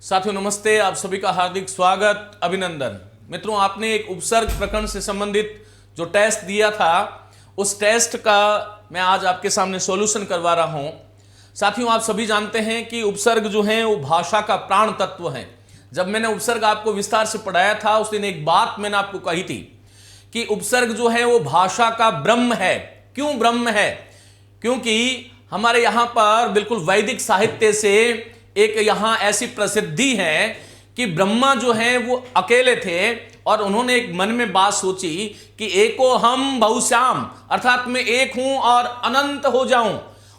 साथियों नमस्ते, आप सभी का हार्दिक स्वागत, अभिनंदन। मित्रों, आपने एक उपसर्ग प्रकरण से संबंधित जो टेस्ट दिया था, उस टेस्ट का मैं आज आपके सामने सॉल्यूशन करवा रहा हूं। साथियों, आप सभी जानते हैं कि उपसर्ग जो है वो भाषा का प्राण तत्व है। जब मैंने उपसर्ग आपको विस्तार से पढ़ाया था, उस दिन एक बात मैंने आपको कही थी कि उपसर्ग जो है वो भाषा का ब्रह्म है। क्यों ब्रह्म है? क्योंकि हमारे यहां पर बिल्कुल वैदिक साहित्य से एक यहां ऐसी प्रसिद्धि है कि ब्रह्मा जो है वो अकेले थे और उन्होंने एक मन में बात सोची कि एको हम बहुश्याम, अर्थात मैं एक हूं और अनंत हो जाऊं।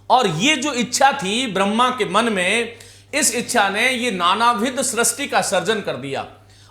और ये जो इच्छा थी ब्रह्मा के मन में, इस इच्छा ने ये नानाविध सृष्टि का सर्जन कर दिया।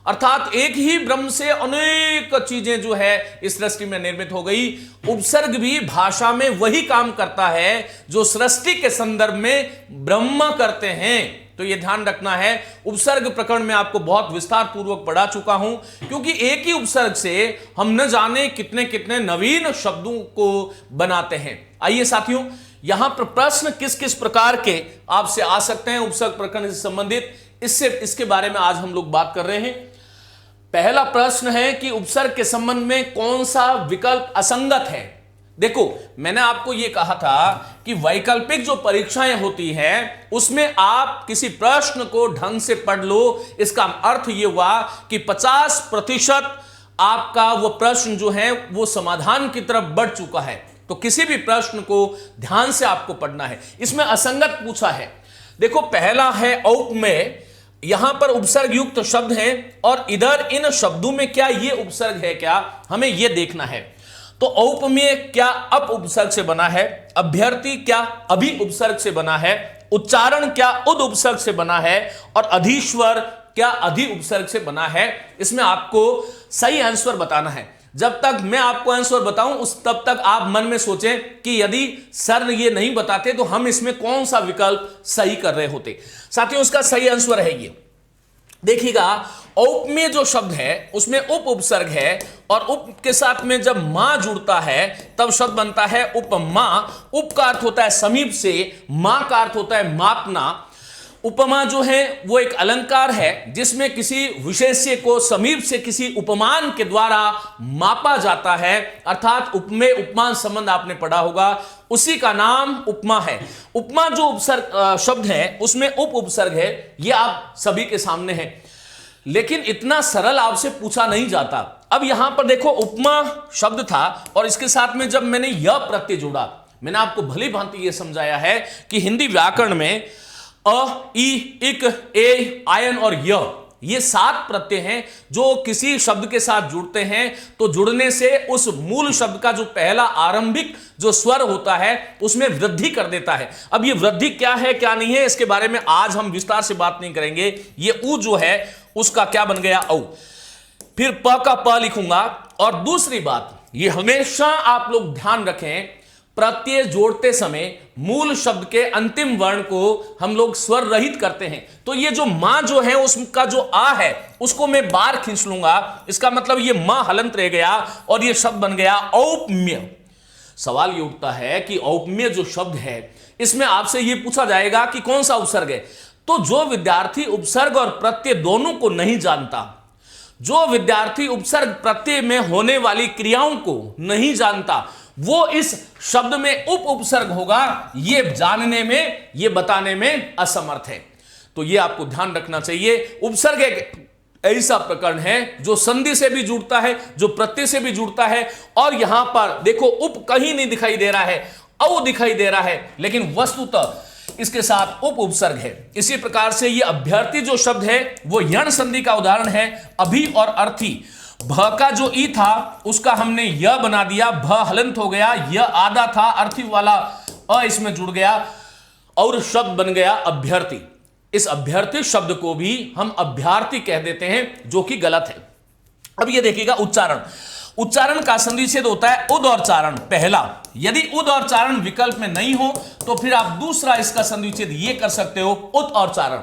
अर्थात एक ही ब्रह्म से अनेक चीजें जो है इस सृष्टि में निर्मित हो गई। उपसर्ग भी भाषा में वही काम करता है जो सृष्टि के संदर्भ में ब्रह्म करते हैं। तो यह ध्यान रखना है। उपसर्ग प्रकरण में आपको बहुत विस्तार पूर्वक पढ़ा चुका हूं, क्योंकि एक ही उपसर्ग से हम न जाने कितने कितने नवीन शब्दों को बनाते हैं। आइए साथियों, यहां पर प्रश्न किस किस प्रकार के आपसे आ सकते हैं उपसर्ग प्रकरण से संबंधित, इसके बारे में आज हम लोग बात कर रहे हैं। पहला प्रश्न है कि उपसर्ग के संबंध में कौन सा विकल्प असंगत है। देखो, मैंने आपको यह कहा था कि वैकल्पिक जो परीक्षाएं होती हैं उसमें आप किसी प्रश्न को ढंग से पढ़ लो। इसका अर्थ यह हुआ कि 50% आपका वो प्रश्न जो है वो समाधान की तरफ बढ़ चुका है। तो किसी भी प्रश्न को ध्यान से आपको पढ़ना है। इसमें असंगत पूछा है। देखो, पहला है औपमेय। यहां पर उपसर्ग युक्त शब्द हैं और इधर इन शब्दों में क्या ये उपसर्ग है, क्या हमें यह देखना है। तो औपमेय क्या अप उपसर्ग से बना है, अभ्यर्थी क्या अभि उपसर्ग से बना है, उच्चारण क्या उद उपसर्ग से बना है और अधीश्वर क्या अधि उपसर्ग से बना है। इसमें आपको सही आंसर बताना है। जब तक मैं आपको आंसर बताऊं तब तक आप मन में सोचें कि यदि सर ये नहीं बताते तो हम इसमें कौन सा विकल्प सही कर रहे होते। साथियों, उसका सही आंसर है ये। देखिएगा, औपमेय जो शब्द है उसमें उप उपसर्ग है और उप के साथ में जब मां जुड़ता है तब शब्द बनता है उपमा। उप का अर्थ होता है समीप से, मां का अर्थ होता है मापना। उपमा जो है वो एक अलंकार है जिसमें किसी विशेष्य को समीप से किसी उपमान के द्वारा मापा जाता है। अर्थात उपमेय उपमान संबंध आपने पढ़ा होगा, उसी का नाम उपमा है। उपमा जो उपसर्ग शब्द है उसमें उप उपसर्ग है, ये आप सभी के सामने है, लेकिन इतना सरल आपसे पूछा नहीं जाता। अब यहां पर देखो, उपमा शब्द था और इसके साथ में जब मैंने यह प्रत्यय जोड़ा, मैंने आपको भली भांति यह समझाया है कि हिंदी व्याकरण में अ, इ, इक, ए, आयन और य, ये 7 प्रत्यय हैं जो किसी शब्द के साथ जुड़ते हैं तो जुड़ने से उस मूल शब्द का जो पहला आरंभिक जो स्वर होता है उसमें वृद्धि कर देता है। अब ये वृद्धि क्या है क्या नहीं है इसके बारे में आज हम विस्तार से बात नहीं करेंगे। ये उ जो है उसका क्या बन गया, औ। फिर प का प लिखूंगा। और दूसरी बात, ये हमेशा आप लोग ध्यान रखें, प्रत्यय जोड़ते समय मूल शब्द के अंतिम वर्ण को हम लोग स्वर रहित करते हैं। तो ये जो मां जो है उसका जो आ है उसको मैं बार खींच लूंगा, इसका मतलब ये मां हलंत रह गया और ये शब्द बन गया औपमेय। सवाल ये उठता है कि औपमेय जो शब्द है इसमें आपसे ये पूछा जाएगा कि कौन सा उपसर्ग है। तो जो विद्यार्थी उपसर्ग और प्रत्यय दोनों को नहीं जानता, जो विद्यार्थी उपसर्ग प्रत्यय में होने वाली क्रियाओं को नहीं जानता, वो इस शब्द में उप उपसर्ग होगा ये जानने में, ये बताने में असमर्थ है। तो ये आपको ध्यान रखना चाहिए। उपसर्ग एक ऐसा प्रकरण है जो संधि से भी जुड़ता है, जो प्रत्यय से भी जुड़ता है। और यहां पर देखो, उप कहीं नहीं दिखाई दे रहा है, औ दिखाई दे रहा है, लेकिन वस्तुतः इसके साथ उप उपसर्ग है। इसी प्रकार से ये अभ्यर्थी जो शब्द है वो यण संधि का उदाहरण है। अभि और अर्थी, भ का जो ई था उसका हमने य बना दिया, भ हलंत हो गया, य आधा था, अर्थी वाला अ इसमें जुड़ गया और शब्द बन गया अभ्यर्थी। इस अभ्यर्थी शब्द को भी हम अभ्यर्थी कह देते हैं, जो कि गलत है। अब ये देखिएगा, उच्चारण। उच्चारण का संधिच्छेद होता है उद और चारण। पहला, यदि उद और चारण विकल्प में नहीं हो तो फिर आप दूसरा इसका संधिच्छेद ये कर सकते हो, उत और चारण।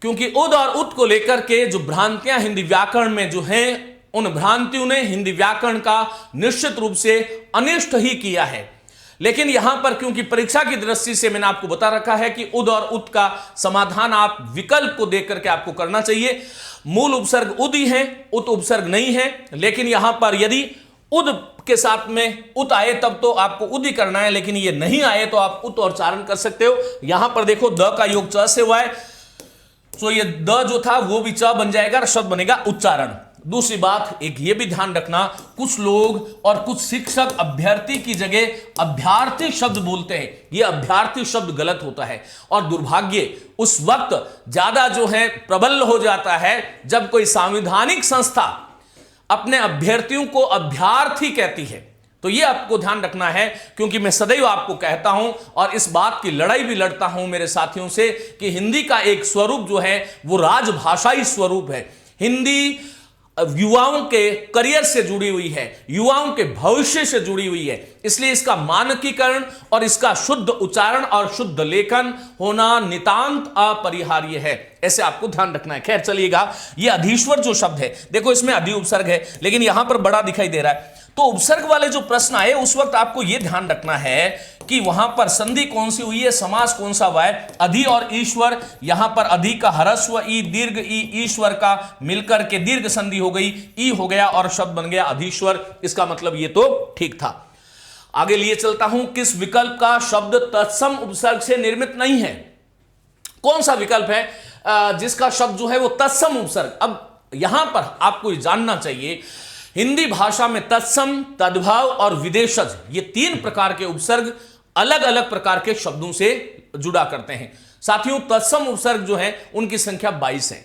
क्योंकि उद और उत को लेकर के जो भ्रांतियां हिंदी व्याकरण में जो हैं, उन भ्रांतियों ने हिंदी व्याकरण का निश्चित रूप से अनिष्ट ही किया है। लेकिन यहां पर क्योंकि परीक्षा की दृष्टि से मैंने आपको बता रखा है कि उद और उत का समाधान आप विकल्प को देख करके आपको करना चाहिए। मूल उपसर्ग उद ही है, उत उपसर्ग नहीं है, लेकिन यहां पर यदि उद के साथ में उत आए तब तो आपको उद ही करना है, लेकिन ये नहीं आए तो आप उत और उच्चारण कर सकते हो। यहां पर देखो द का योग च से हुआ है, तो ये द जो था वो भी च बन जाएगा और शब्द बनेगा उच्चारण। दूसरी बात एक ये भी ध्यान रखना, कुछ लोग और कुछ शिक्षक अभ्यर्थी की जगह अभ्यर्थी शब्द बोलते हैं। ये अभ्यर्थी शब्द गलत होता है और दुर्भाग्य उस वक्त ज्यादा जो है प्रबल हो जाता है जब कोई संवैधानिक संस्था अपने अभ्यर्थियों को अभ्यर्थी कहती है। तो ये आपको ध्यान रखना है, क्योंकि मैं सदैव आपको कहता हूं और इस बात की लड़ाई भी लड़ता हूं मेरे साथियों से कि हिंदी का एक स्वरूप जो है वो राजभाषाई स्वरूप है। हिंदी युवाओं के करियर से जुड़ी हुई है, युवाओं के भविष्य से जुड़ी हुई है, इसलिए इसका मानकीकरण और इसका शुद्ध उच्चारण और शुद्ध लेखन होना नितांत अपरिहार्य है। ऐसे आपको ध्यान रखना है। खैर चलिएगा, ये अधीश्वर जो शब्द है, देखो इसमें अधि उपसर्ग है लेकिन यहां पर बड़ा दिखाई दे रहा है, तो उपसर्ग वाले जो प्रश्न आए उस वक्त आपको यह ध्यान रखना है कि वहां पर संधि कौन सी हुई है, समास कौन सा हुआ है। अधि और ईश्वर, यहां पर अधि का ह्रस्व ई दीर्घ ई, ईश्वर का मिलकर के दीर्घ संधि हो गई, ई हो गया और शब्द बन गया अधीश्वर। इसका मतलब ये तो ठीक था। आगे लिए चलता हूं, किस विकल्प का शब्द तत्सम उपसर्ग से निर्मित नहीं है? कौन सा विकल्प है जिसका शब्द जो है वो तत्सम उपसर्ग? अब यहां पर आपको जानना चाहिए, हिंदी भाषा में तत्सम, तद्भव और विदेशज, ये तीन प्रकार के उपसर्ग अलग अलग प्रकार के शब्दों से जुड़ा करते हैं। साथियों, तत्सम उपसर्ग जो है उनकी संख्या 22 है।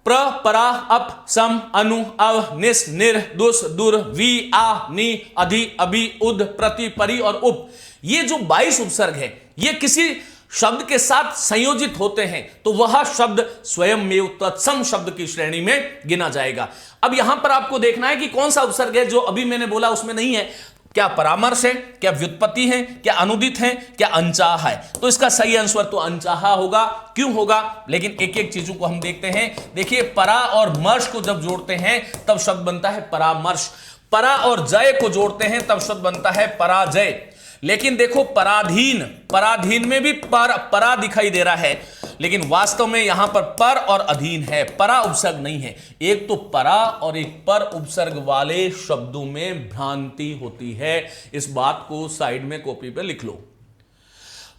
प्र, परा, अप, सम, अनु, अव, निस, निर, दुस, दुर, वी, आ, नी, अधि, अभि, उद, प्रति, परि और उप, ये जो 22 उपसर्ग है ये किसी शब्द के साथ संयोजित होते हैं तो वह शब्द स्वयं में तत्सम शब्द की श्रेणी में गिना जाएगा। अब यहां पर आपको देखना है कि कौन सा उपसर्ग है जो अभी मैंने बोला उसमें नहीं है। क्या परामर्श है, क्या व्युत्पत्ति है, क्या अनुदित है, क्या अनचाहा है? तो इसका सही आंसर तो अनचाहा होगा। क्यों होगा? लेकिन एक एक चीजों को हम देखते हैं। देखिए, परा और मर्श को जब जोड़ते हैं तब शब्द बनता है परामर्श, परा और जय को जोड़ते हैं तब शब्द बनता है पराजय। लेकिन देखो, पराधीन, पराधीन में भी परा दिखाई दे रहा है, लेकिन वास्तव में यहां पर और अधीन है, परा उपसर्ग नहीं है। एक तो परा और एक पर उपसर्ग वाले शब्दों में भ्रांति होती है। इस बात को साइड में कॉपी पे लिख लो।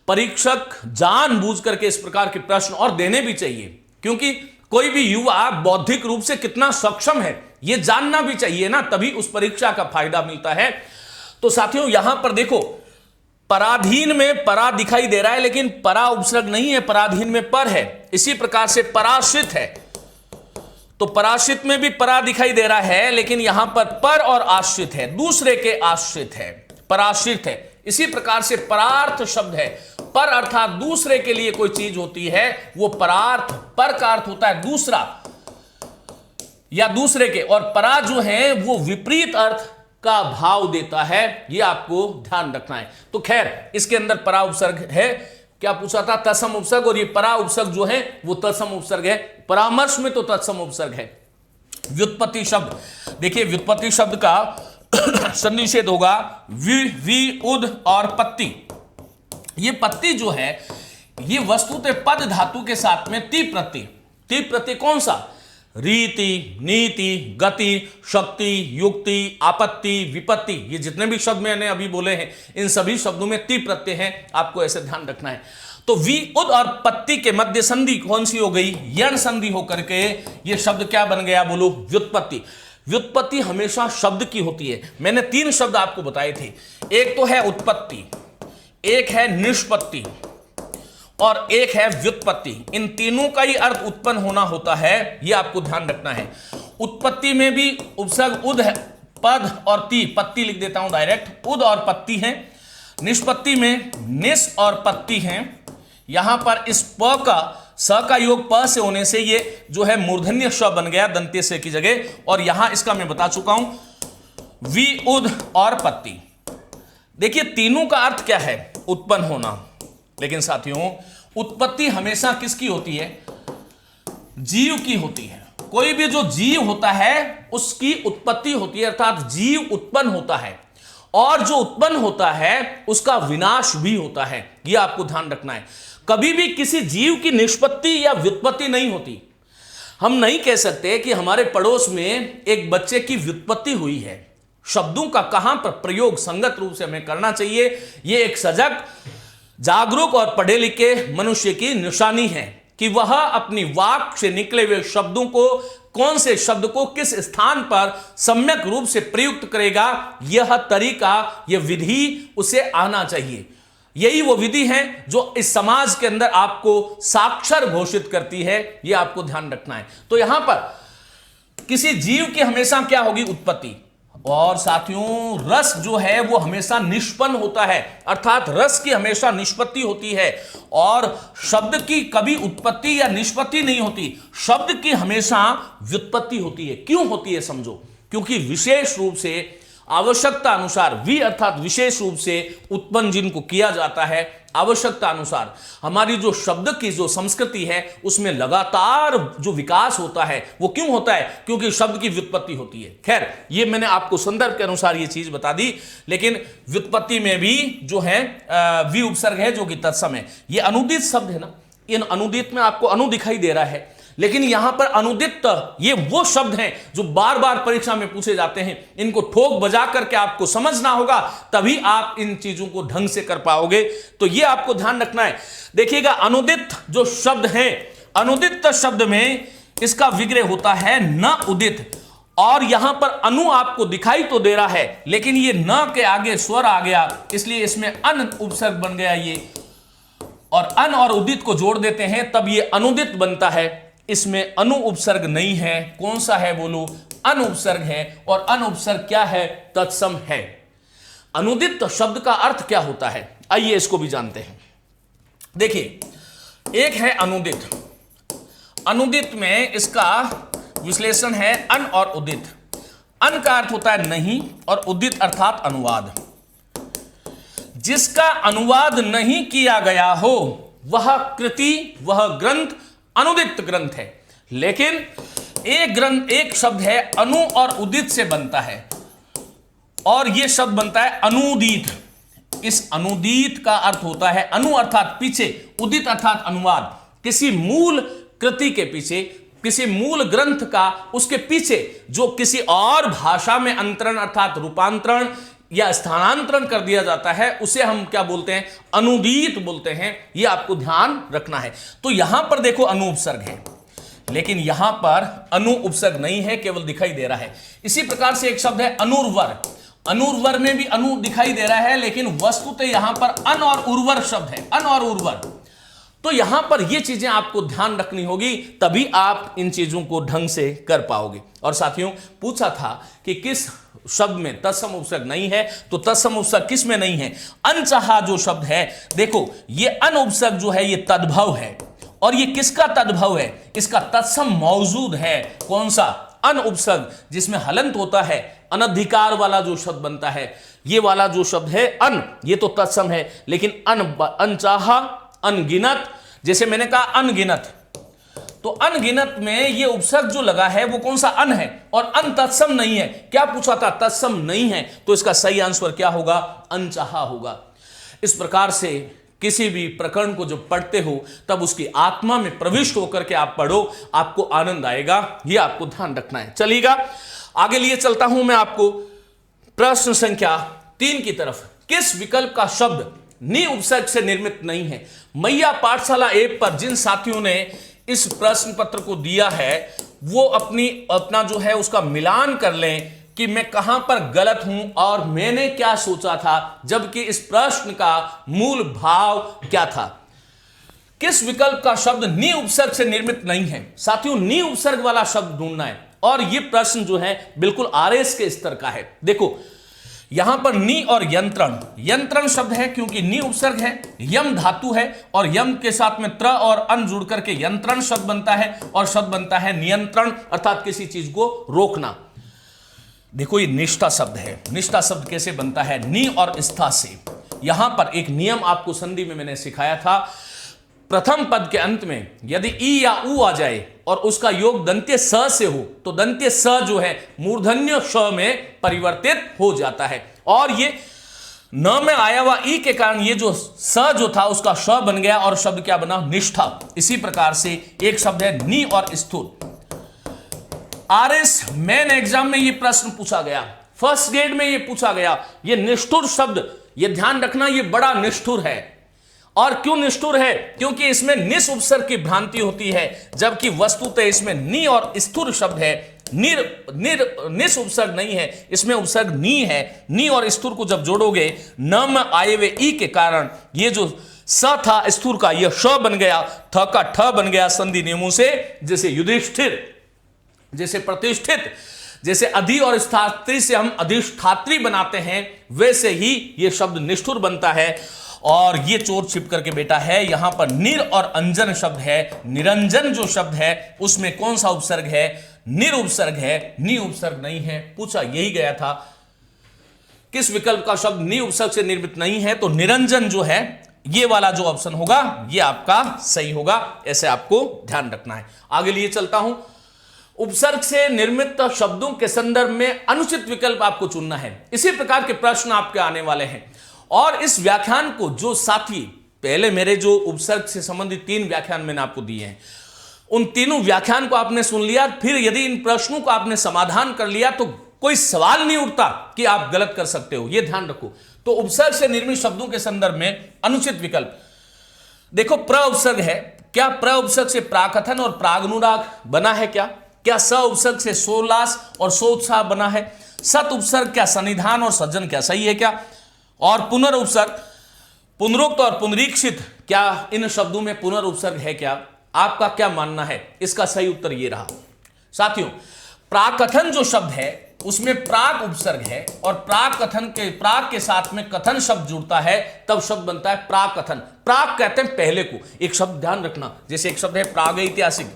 परीक्षक जानबूझ करके इस प्रकार के प्रश्न और देने भी चाहिए, क्योंकि कोई भी युवा बौद्धिक रूप से कितना सक्षम है यह जानना भी चाहिए ना, तभी उस परीक्षा का फायदा मिलता है। तो साथियों, यहां पर देखो, पराधीन में परा दिखाई दे रहा है लेकिन परा उपसर्ग नहीं है, पराधीन में पर है। इसी प्रकार से पराश्रित है, तो पराश्रित में भी परा दिखाई दे रहा है लेकिन यहां पर और आश्रित है, दूसरे के आश्रित है, पराश्रित है। इसी प्रकार से परार्थ शब्द है, पर अर्थात दूसरे के लिए कोई चीज होती है वो परार्थ, पर का अर्थ होता है दूसरा या दूसरे के, और परा जो है वो विपरीत अर्थ का भाव देता है, ये आपको ध्यान रखना है। तो खैर, इसके अंदर परा उपसर्ग है। क्या पूछा था? तत्सम उपसर्ग, और ये परा उपसर्ग जो है वो तत्सम उपसर्ग है। परामर्श में तो तत्सम उपसर्ग है। व्युत्पत्ति शब्द, देखिए व्युत्पत्ति शब्द का संनिषेध होगा वी, उद और पत्ती। ये पत्ती जो है ये वस्तुतः पद धातु के साथ में ती प्रत्यय कौन सा? रीति, नीति, गति, शक्ति, युक्ति, आपत्ति, विपत्ति, ये जितने भी शब्द मैंने अभी बोले हैं इन सभी शब्दों में ती प्रत्यय है, आपको ऐसे ध्यान रखना है। तो वी, उद और पत्ती के मध्य संधि कौन सी हो गई? यण संधि होकर के ये शब्द क्या बन गया? बोलो, व्युत्पत्ति। व्युत्पत्ति हमेशा शब्द की होती है। मैंने 3 शब्द आपको बताए थे, एक तो है उत्पत्ति, एक है निष्पत्ति और एक है व्युत्पत्ति। इन तीनों का ही अर्थ उत्पन्न होना होता है, यह आपको ध्यान रखना है। उत्पत्ति में भी उपसर्ग उद है, पद और ती, पत्ती लिख देता हूं डायरेक्ट, उद और पत्ती है। निष्पत्ति में निस और पत्ती हैं। यहां पर इस प का स का योग प से होने से ये जो है मूर्धन्य श बन गया दंत्य से की जगह, और यहां इसका मैं बता चुका हूं वी, उद और पत्ती। देखिए तीनों का अर्थ क्या है? उत्पन्न होना। लेकिन साथियों, उत्पत्ति हमेशा किसकी होती है? जीव की होती है। कोई भी जो जीव होता है उसकी उत्पत्ति होती है, अर्थात जीव उत्पन्न होता है। और जो उत्पन्न होता है उसका विनाश भी होता है। यह आपको ध्यान रखना है। कभी भी किसी जीव की निष्पत्ति या व्युत्पत्ति नहीं होती। हम नहीं कह सकते कि हमारे पड़ोस में एक बच्चे की व्युत्पत्ति हुई है। शब्दों का कहां पर प्रयोग संगत रूप से हमें करना चाहिए, यह एक सजग, जागरूक और पढ़े लिखे मनुष्य की निशानी है कि वह अपनी वाक से निकले हुए शब्दों को, कौन से शब्द को किस स्थान पर सम्यक रूप से प्रयुक्त करेगा, यह तरीका, यह विधि उसे आना चाहिए। यही वो विधि है जो इस समाज के अंदर आपको साक्षर घोषित करती है। यह आपको ध्यान रखना है। तो यहां पर किसी जीव की हमेशा क्या होगी, उत्पत्ति। और साथियों, रस जो है वो हमेशा निष्पन्न होता है, अर्थात रस की हमेशा निष्पत्ति होती है। और शब्द की कभी उत्पत्ति या निष्पत्ति नहीं होती, शब्द की हमेशा व्युत्पत्ति होती है। क्यों होती है समझो, क्योंकि विशेष रूप से आवश्यकता अनुसार, अर्थात विशेष रूप से उत्पन्न जिनको किया जाता है, आवश्यकता अनुसार हमारी जो शब्द की जो संस्कृति है उसमें लगातार जो विकास होता है वो क्यों होता है, क्योंकि शब्द की व्युत्पत्ति होती है। खैर, ये मैंने आपको संदर्भ के अनुसार ये चीज बता दी, लेकिन व्युत्पत्ति में भी जो है वि उपसर्ग है जो कि तत्सम है। ये अनुदित शब्द है ना, इन अनुदित में आपको अनु दिखाई दे रहा है, लेकिन यहां पर अनुदित ये वो शब्द हैं जो बार बार परीक्षा में पूछे जाते हैं। इनको ठोक बजा करके आपको समझना होगा, तभी आप इन चीजों को ढंग से कर पाओगे। तो ये आपको ध्यान रखना है। देखिएगा, अनुदित जो शब्द है, अनुदित शब्द में इसका विग्रह होता है न उदित। और यहां पर अनु आपको दिखाई तो दे रहा है, लेकिन ये न के आगे स्वर आ गया, इसलिए इसमें अन उपसर्ग बन गया ये। और अन और उदित को जोड़ देते हैं तब ये अनुदित बनता है। इसमें अनु उपसर्ग नहीं है। कौन सा है बोलो, अन उपसर्ग है। और अन उपसर्ग क्या है, तत्सम है। अनुदित शब्द का अर्थ क्या होता है, आइए इसको भी जानते हैं। देखिए, एक है अनुदित। अनुदित में इसका विश्लेषण है अन और उदित। अन का अर्थ होता है नहीं, और उदित अर्थात अनुवाद। जिसका अनुवाद नहीं किया गया हो वह कृति, वह ग्रंथ अनुदित ग्रंथ है। लेकिन एक ग्रंथ, एक शब्द है अनु और उदित से बनता है, और यह शब्द बनता है अनुदीत। इस अनुदीत का अर्थ होता है अनु अर्थात पीछे, उदित अर्थात अनुवाद। किसी मूल कृति के पीछे, किसी मूल ग्रंथ का उसके पीछे जो किसी और भाषा में अंतरण अर्थात रूपांतरण या स्थानांतरण कर दिया जाता है, उसे हम क्या बोलते हैं, अनुदीत बोलते हैं। यह आपको ध्यान रखना है। तो यहां पर देखो अनु उपसर्ग है, लेकिन यहां पर अनु उपसर्ग नहीं है, केवल दिखाई दे रहा है। इसी प्रकार से एक शब्द है अनुर्वर। अनुर्वर में भी अनु दिखाई दे रहा है, लेकिन वस्तुतः यहां पर अन और उर्वर शब्द है, अन और उर्वर। तो यहां पर ये चीजें आपको ध्यान रखनी होगी, तभी आप इन चीजों को ढंग से कर पाओगे। और साथियों, पूछा था कि किस शब्द में तत्सम उपसर्ग नहीं है, तो तत्सम उपसर्ग किस में नहीं है, अनचाहा जो शब्द है। देखो, ये अन उपसर्ग जो है ये तद्भव है, और ये किसका तद्भव है, इसका तत्सम मौजूद है। कौन सा, अन उपसर्ग, जिसमें हलंत होता है, अनधिकार वाला जो शब्द बनता है, ये वाला जो शब्द है अन, ये तो तत्सम है। लेकिन अनचाहा, अनगिनत, जैसे मैंने कहा अनगिनत, तो अनगिनत में ये उपसर्ग जो लगा है वो कौन सा, अन है, और अन तत्सम नहीं है। क्या पूछा था, तत्सम नहीं है, तो इसका सही आंसर क्या होगा, अनचाहा होगा। इस प्रकार से किसी भी प्रकरण को जब पढ़ते हो तब उसकी आत्मा में प्रविष्ट होकर के आप पढ़ो, आपको आनंद आएगा। यह आपको ध्यान रखना है। चलिएगा आगे लिए चलता हूं मैं आपको प्रश्न संख्या 3 की तरफ। किस विकल्प का शब्द नि उपसर्ग से निर्मित नहीं है। मैया पाठशाला ऐप पर जिन साथियों ने इस प्रश्न पत्र को दिया है वो अपना जो है उसका मिलान कर लें कि मैं कहां पर गलत हूं और मैंने क्या सोचा था, जबकि इस प्रश्न का मूल भाव क्या था। किस विकल्प का शब्द नि उपसर्ग से निर्मित नहीं है। साथियों, नि उपसर्ग वाला शब्द ढूंढना है, और यह प्रश्न जो है बिल्कुल आरएस के स्तर का है। देखो, यहां पर नि और यंत्रण, यंत्रण शब्द है क्योंकि नि उपसर्ग है, यम धातु है, और यम के साथ में त्र और अन जुड़ करके यंत्रण शब्द बनता है, और शब्द बनता है नियंत्रण अर्थात किसी चीज को रोकना। देखो, ये निष्ठा शब्द है। निष्ठा शब्द कैसे बनता है, नि और स्था से। यहां पर एक नियम आपको संधि में मैंने सिखाया था, प्रथम पद के अंत में यदि ई या उ आ जाए और उसका योग दंत्य स से हो तो दंत्य स जो है मूर्धन्य श में परिवर्तित हो जाता है, और ये न में आया हुआ ई के कारण ये जो स जो था उसका श बन गया और शब्द क्या बना, निष्ठा। इसी प्रकार से एक शब्द है नी और स्थूल। आरएस मेन एग्जाम में ये प्रश्न पूछा गया, फर्स्ट ग्रेड में ये पूछा गया। ये निष्ठुर शब्द, ये ध्यान रखना, ये बड़ा निष्ठुर है। और क्यों निष्ठुर है? क्योंकि इसमें निस उपसर्ग की भ्रांति होती है, जबकि वस्तुतः इसमें नी और स्थूल शब्द है। निस उपसर्ग नहीं है, इसमें उपसर्ग नी है। नी और स्थूल को जब जोड़ोगे न में आए हुए ई के कारण ये जो स था स्थूल का, यह श बन गया, थ का ठ बन गया संधि नियमों से। जैसे युधिष्ठिर, जैसे प्रतिष्ठित, जैसे अधि और स्थात्री से हम अधिष्ठात्री बनाते हैं, वैसे ही यह शब्द निष्ठुर बनता है। और ये चोर छिप करके बेटा है, यहां पर निर और अंजन शब्द है। निरंजन जो शब्द है उसमें कौन सा उपसर्ग है? निर उपसर्ग है, नी उपसर्ग नहीं है। पूछा यही गया था किस विकल्प का शब्द नी उपसर्ग से निर्मित नहीं है, तो निरंजन जो है ये वाला जो ऑप्शन होगा ये आपका सही होगा। ऐसे आपको ध्यान रखना है। आगे लिए चलता हूं। उपसर्ग से निर्मित शब्दों के संदर्भ में अनुचित विकल्प आपको चुनना है। इसी प्रकार के प्रश्न आपके आने वाले हैं। और इस व्याख्यान को जो साथी, पहले मेरे जो उपसर्ग से संबंधित 3 व्याख्यान मैंने आपको दिए हैं, उन तीनों व्याख्यान को आपने सुन लिया, फिर यदि इन प्रश्नों का आपने समाधान कर लिया तो कोई सवाल नहीं उठता कि आप गलत कर सकते हो, यह ध्यान रखो। तो उपसर्ग से निर्मित शब्दों के संदर्भ में अनुचित विकल्प देखो, प्र उपसर्ग है। क्या प्र उपसर्ग से प्राकथन और प्रागनुराग बना है? क्या स उपसर्ग से सोल्लास और सोत्साह बना है? सत उपसर्ग क्या सन्निधान और सज्जन क्या सही है क्या? और पुनरुपसर्ग, पुनरुक्त और पुनरीक्षित, क्या इन शब्दों में पुनरुपसर्ग है क्या? आपका क्या मानना है? इसका सही उत्तर ये रहा। साथियों, प्राकथन जो शब्द है उसमें प्राक उपसर्ग है और प्राकथन के प्राक के साथ में कथन शब्द जुड़ता है, तब शब्द बनता है प्राकथन। प्राक कहते हैं पहले को। एक शब्द ध्यान रखना, जैसे एक शब्द है प्रागैतिहासिक।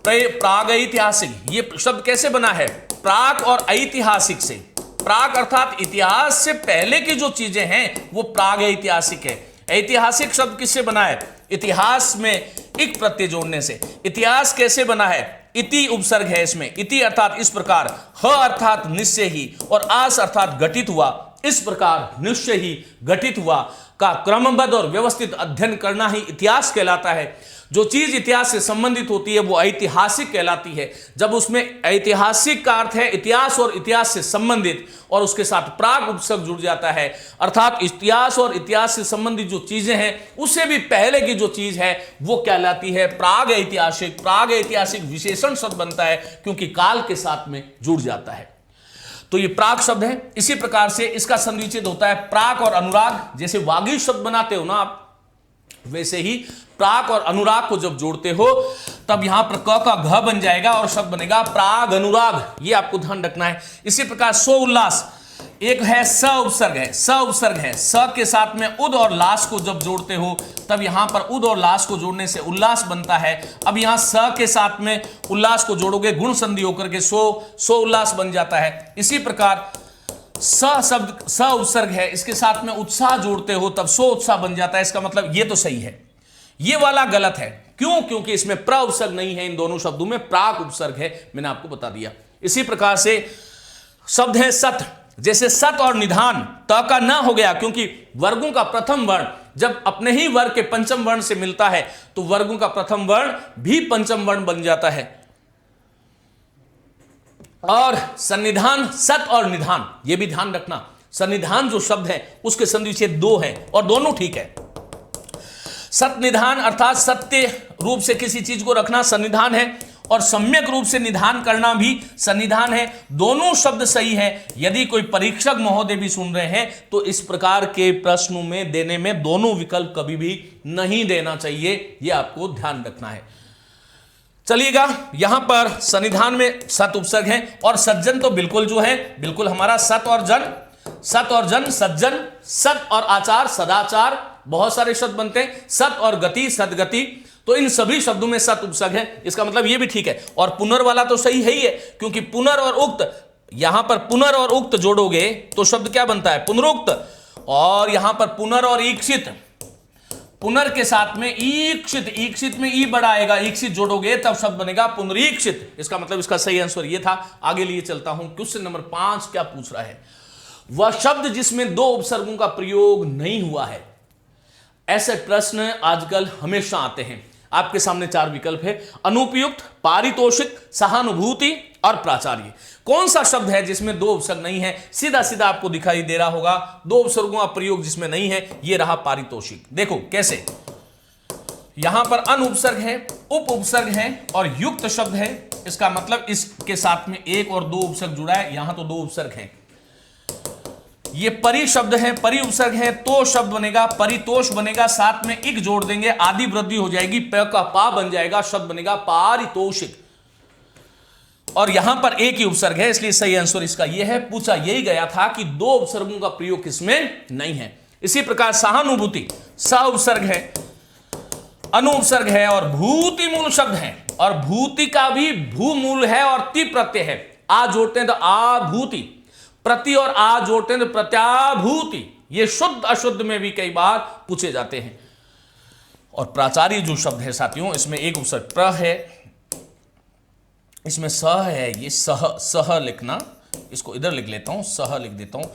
प्रागैतिहासिक ये शब्द कैसे बना है? प्राक और ऐतिहासिक से। प्राक अर्थात इतिहास से पहले की जो चीजें हैं वो प्रागैतिहासिक है। ऐतिहासिक शब्द किससे बना है? इतिहास में इक प्रत्यय जोड़ने से। इतिहास कैसे बना है? इति उपसर्ग है इसमें। इति अर्थात इस प्रकार, ह अर्थात निश्चय ही, और आस अर्थात घटित हुआ। इस प्रकार निश्चय ही, घटित हुआ का क्रमबद्ध और व्यवस्थित अध्ययन करना ही इतिहास कहलाता है। जो चीज इतिहास से संबंधित होती है वो ऐतिहासिक कहलाती है। जब उसमें ऐतिहासिक का अर्थ है इतिहास और इतिहास से संबंधित, और उसके साथ प्राक उपसर्ग जुड़ जाता है, अर्थात इतिहास और इतिहास से संबंधित जो चीजें हैं उससे भी पहले की जो चीज है वो कहलाती है प्राग ऐतिहासिक। प्राग ऐतिहासिक विशेषण शब्द बनता है क्योंकि काल के साथ में जुड़ जाता है। तो ये प्राक शब्द है। इसी प्रकार से इसका संविच्छेद होता है प्राक और अनुराग। जैसे वागी शब्द बनाते हो ना आप, वैसे ही प्राक और अनुराग को जब जोड़ते हो तब यहां पर क का घ बन जाएगा और शब्द बनेगा प्राग अनुराग। ये आपको ध्यान रखना है। इसी प्रकार सो उल्लास, एक है स उपसर्ग है, स उपसर्ग है। स के साथ में उद और लास को जब जोड़ते हो तब यहां पर उद और लास को जोड़ने से उल्लास बनता है। अब यहां स के साथ में उल्लास को जोड़ोगे, गुण संधि होकर के सो उल्लास बन जाता है। इसी प्रकार स शब्द स उपसर्ग है, इसके साथ में उत्साह जोड़ते हो तब सो उत्साह बन जाता है। इसका मतलब ये तो सही है, ये वाला गलत है। क्यों? क्योंकि इसमें प्र उपसर्ग नहीं है, इन दोनों शब्दों में प्राक उपसर्ग है, मैंने आपको बता दिया। इसी प्रकार से शब्द है सत। जैसे सत और निधान, त का न हो गया क्योंकि वर्गों का प्रथम वर्ण जब अपने ही वर्ग के पंचम वर्ण से मिलता है तो वर्गों का प्रथम वर्ण भी पंचम वर्ण बन जाता है। और सन्निधान, सत और निधान, यह भी ध्यान रखना, सन्निधान जो शब्द है उसके संधिविच्छेद 2 है और दोनों ठीक है। सत निधान अर्थात सत्य रूप से किसी चीज को रखना सन्निधान है, और सम्यक रूप से निधान करना भी सन्निधान है। दोनों शब्द सही है। यदि कोई परीक्षक महोदय भी सुन रहे हैं तो इस प्रकार के प्रश्नों में देने में दोनों विकल्प कभी भी नहीं देना चाहिए, यह आपको ध्यान रखना है। चलिएगा, यहां पर सन्निधान में सत उपसर्ग है, और सज्जन तो बिल्कुल जो है बिल्कुल हमारा सत और जन, सत और जन सज्जन, सत और आचार सदाचार, बहुत सारे शब्द बनते हैं। सत और गति सदगति, तो इन सभी शब्दों में सत उपसर्ग है। इसका मतलब ये भी ठीक है। और पुनर वाला तो सही है ही है, क्योंकि पुनर और उक्त, यहां पर पुनर और उक्त जोड़ोगे तो शब्द क्या बनता है? पुनरुक्त। और यहां पर पुनर और ईक्षित, पुनर के साथ में ईक्षित, ईक्षित में ई बड़ा आएगा, ईक्षित जोड़ोगे तब शब्द बनेगा पुनरीक्षित। इसका मतलब इसका सही आंसर ये था। आगे लिए चलता हूं, क्वेश्चन नंबर 5 क्या पूछ रहा है। वह शब्द जिसमें 2 उपसर्गों का प्रयोग नहीं हुआ है। ऐसे प्रश्न आजकल हमेशा आते हैं। आपके सामने 4 विकल्प है, अनुपयुक्त, पारितोषिक, सहानुभूति और प्राचार्य। कौन सा शब्द है जिसमें 2 उपसर्ग नहीं है? सीधा सीधा आपको दिखाई दे रहा होगा 2 उपसर्गों का प्रयोग जिसमें नहीं है, यह रहा पारितोषिक। देखो कैसे, यहां पर अन उपसर्ग है, उप उपसर्ग है और युक्त शब्द है। इसका मतलब इसके साथ में 1 और 2 उपसर्ग जुड़ा है, यहां तो 2 उपसर्ग है। ये परि शब्द है, परि उपसर्ग है, तो शब्द बनेगा, परितोष बनेगा, साथ में इक जोड़ देंगे, आदि वृद्धि हो जाएगी, प का पा बन जाएगा, शब्द बनेगा पारितोषिक। और यहां पर एक ही उपसर्ग है, इसलिए सही आंसर इसका यह है। पूछा यही गया था कि 2 उपसर्गों का प्रयोग किसमें नहीं है। इसी प्रकार सहानुभूति, स उपसर्ग है, अनु उपसर्ग है और भूति मूल शब्द है, और भूति का भी भू मूल है और ति प्रत्यय है। आ जोड़ते हैं तो आभूति, प्रति और आ जोड़ते हैं तो प्रत्याभूति। ये शुद्ध अशुद्ध में भी कई बार पूछे जाते हैं। और प्राचार्य जो शब्द है साथियों, इसमें एक उपसर्ग प्र है, इसमें स है, ये सह लिखना, इसको इधर लिख लेता हूं, सह लिख देता हूं।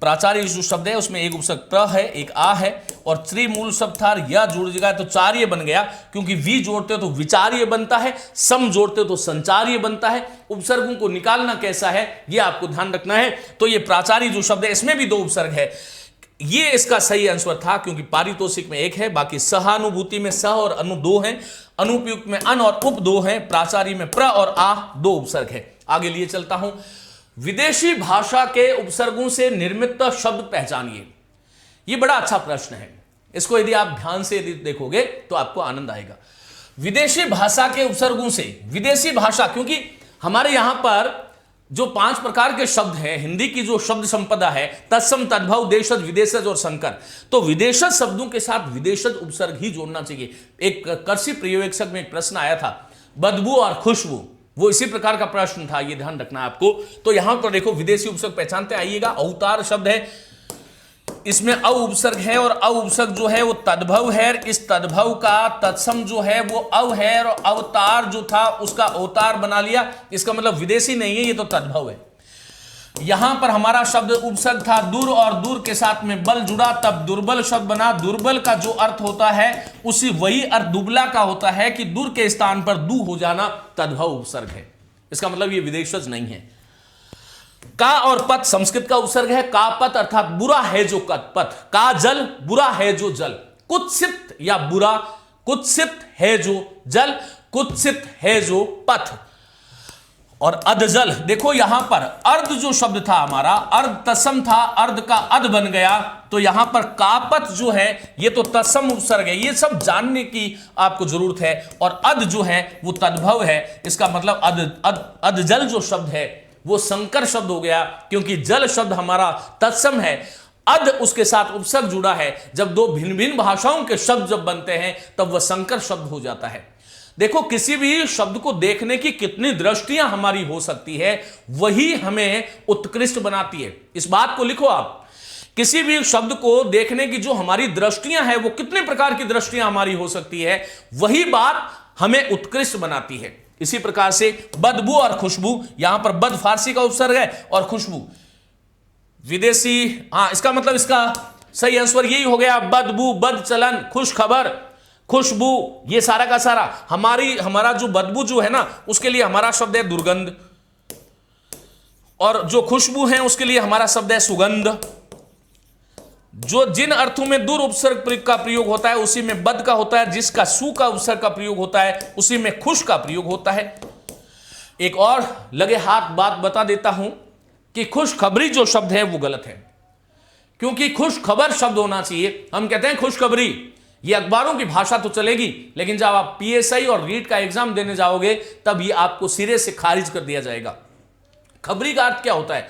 प्राचार्य जो शब्द है उसमें एक उपसर्ग प्र है, एक आ है और त्रि मूल शब्द था, यह जुड़ जाएगा तो चार्य बन गया, क्योंकि वी जोड़ते हो तो विचार्य बनता है, सम जोड़ते हो तो संचार्य बनता है। उपसर्गों को निकालना कैसा है यह आपको ध्यान रखना है। तो ये प्राचार्य जो शब्द है इसमें भी 2 उपसर्ग है, ये इसका सही आंसर था, क्योंकि पारितोषिक में 1 है, बाकी सहानुभूति में स और अनु 2 हैं, अनुपयुक्त में अन और उप 2 हैं, प्राचार्य में प्र और आ 2 उपसर्ग है। आगे लिए चलता हूं, विदेशी भाषा के उपसर्गों से निर्मित शब्द पहचानिए। यह बड़ा अच्छा प्रश्न है, इसको यदि आप ध्यान से यदि देखोगे तो आपको आनंद आएगा। विदेशी भाषा के उपसर्गों से, विदेशी भाषा, क्योंकि हमारे यहां पर जो 5 प्रकार के शब्द हैं, हिंदी की जो शब्द संपदा है, तत्सम, तद्भव, देशज, विदेशज और संकर, तो विदेशज शब्दों के साथ विदेशज उपसर्ग ही जोड़ना चाहिए। एक कृषि प्रयोगशक में एक प्रश्न आया था, बदबू और खुशबू, वो इसी प्रकार का प्रश्न था, ये ध्यान रखना आपको। तो यहां पर देखो विदेशी उपसर्ग पहचानते आइएगा। अवतार शब्द है, इसमें अ उपसर्ग है और अ उपसर्ग जो है वो तद्भव है, इस तद्भव का तत्सम जो है वो अव है और अवतार जो था उसका अवतार बना लिया। इसका मतलब विदेशी नहीं है, ये तो तद्भव है। यहां पर हमारा शब्द उपसर्ग था दूर और दूर के साथ में बल जुड़ा, तब दुर्बल शब्द बना। दुर्बल का जो अर्थ होता है उसी वही अर्थ दुबला का होता है कि दूर के स्थान पर दू हो जाना, तद्भव उपसर्ग है। इसका मतलब ये विदेशज नहीं है। का और पथ संस्कृत का उपसर्ग है, का पथ अर्थात बुरा है जो पथ, का जल बुरा है जो जल, कुत्सित या बुरा, कुत्सित है जो जल, कुत्सित है जो पथ। और अधजल, देखो यहां पर अर्ध जो शब्द था हमारा, अर्ध तसम था, अर्ध का अध बन गया, तो यहां पर कापत जो है ये तो तसम उपसर्ग है। ये सब जानने की आपको जरूरत है। और अध जो है वो तद्भव है, इसका मतलब अधजल जो शब्द है वो संकर शब्द हो गया, क्योंकि जल शब्द हमारा तत्सम है, अध उसके साथ उपसर्ग जुड़ा है। जब 2 भिन्न भिन्न भाषाओं के शब्द जब बनते हैं तब वह संकर शब्द हो जाता है। देखो किसी भी शब्द को देखने की कितनी दृष्टियां हमारी हो सकती है, वही हमें उत्कृष्ट बनाती है। इस बात को लिखो आप, किसी भी शब्द को देखने की जो हमारी दृष्टियां हैं, वो कितने प्रकार की दृष्टियां हमारी हो सकती है, वही बात हमें उत्कृष्ट बनाती है। इसी प्रकार से बदबू और खुशबू, यहां पर बद फारसी का उपसर्ग है और खुशबू विदेशी, इसका मतलब इसका सही आंसर यही हो गया, बदबू, बद चलन, खुश खबर, खुशबू, ये सारा का सारा हमारा जो बदबू जो है ना, उसके लिए हमारा शब्द है दुर्गंध, और जो खुशबू है उसके लिए हमारा शब्द है सुगंध। जो जिन अर्थों में दूर उपसर्ग का प्रयोग होता है उसी में बद का होता है, जिसका सु का उपसर्ग का प्रयोग होता है उसी में खुश का प्रयोग होता है। एक और लगे हाथ बात बता देता हूं कि खुशखबरी जो शब्द है वो गलत है, क्योंकि खुश खबर शब्द होना चाहिए। हम कहते हैं खुशखबरी, ये अखबारों की भाषा तो चलेगी, लेकिन जब आप पीएसआई और रीट का एग्जाम देने जाओगे तब ये आपको सिरे से खारिज कर दिया जाएगा। खबरी का अर्थ क्या होता है?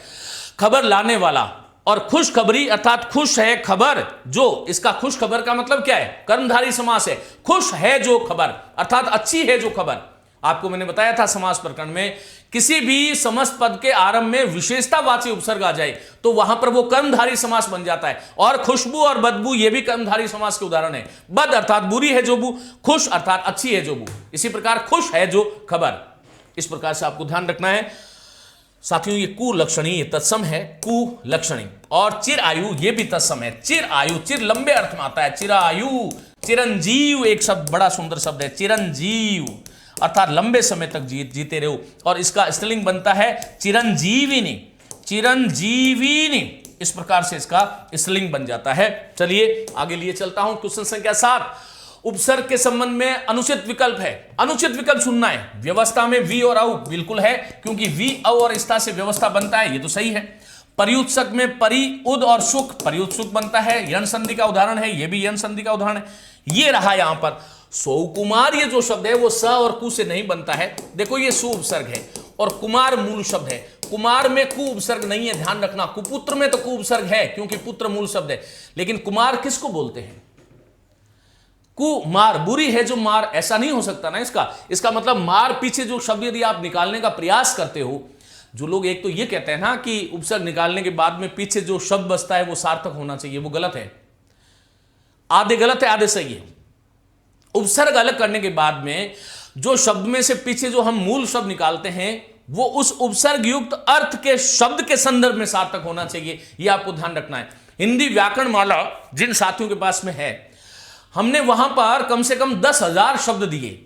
खबर लाने वाला। और खुशखबरी अर्थात खुश है खबर जो, इसका खुश खबर का मतलब क्या है? कर्मधारी समास है। खुश है जो खबर अर्थात अच्छी है जो खबर, आपको मैंने बताया था समास प्रकरण में, किसी भी समस्त पद के आरंभ में विशेषतावाची उपसर्ग आ जाए तो वहां पर वो कर्मधारी समास बन जाता है। और खुशबू और बदबू ये भी कर्मधारी समास के उदाहरण है। बद अर्थात बुरी है जो बू, खुश अर्थात अच्छी है जो बू। इसी प्रकार खुश है जो खबर। इस प्रकार से आपको ध्यान रखना है साथियों। ये कुलक्षणी, ये तत्सम है कुलक्षणी। और चिर आयु ये भी तत्सम है। चिर आयु, चिर लंबे अर्थ में आता है। चिरायु, चिरंजीव एक शब्द, बड़ा सुंदर शब्द है चिरंजीव, अर्थात लंबे समय तक जीते रहो। और इसका स्त्रीलिंग बनता है चिरंजीविनी, चिरंजीविनी। इस प्रकार से इसका स्त्रीलिंग बन जाता है। चलिए आगे लिए चलता हूं। क्वेश्चन संख्या 7, उपसर्ग के संबंध में अनुचित विकल्प है। अनुचित विकल्प सुनना है। व्यवस्था में वी और औ बिल्कुल है, क्योंकि वी औ और स्था से व्यवस्था बनता है, ये तो सही है। परियुत्सक में परि, उद और सुख, परियुत्सुक बनता है। यण संधि का उदाहरण है, ये भी यण संधि का उदाहरण है। ये रहा यहां पर सौकुमार, ये जो शब्द है वो स और कु से नहीं बनता है। देखो ये सु उपसर्ग है और कुमार मूल शब्द है। कुमार में कु उपसर्ग नहीं है, ध्यान रखना। कुपुत्र में तो कु उपसर्ग है क्योंकि पुत्र मूल शब्द है, लेकिन कुमार किसको बोलते हैं? कुमार, बुरी है जो मार, ऐसा नहीं हो सकता ना। इसका मतलब मार पीछे जो शब्द यदि आप निकालने का प्रयास करते हो, जो लोग एक तो ये कहते हैं ना कि उपसर्ग निकालने के बाद में पीछे जो शब्द बचता है वो सार्थक होना चाहिए, वो गलत है। आधे गलत है, आधे सही है। उपसर्ग अलग करने के बाद में जो शब्द में से पीछे जो हम मूल शब्द निकालते हैं वो उस उपसर्ग युक्त अर्थ के शब्द के संदर्भ में सार्थक होना चाहिए, यह आपको ध्यान रखना है। हिंदी व्याकरण माला जिन साथियों के पास में है, हमने वहां पर कम से कम 10,000 शब्द दिए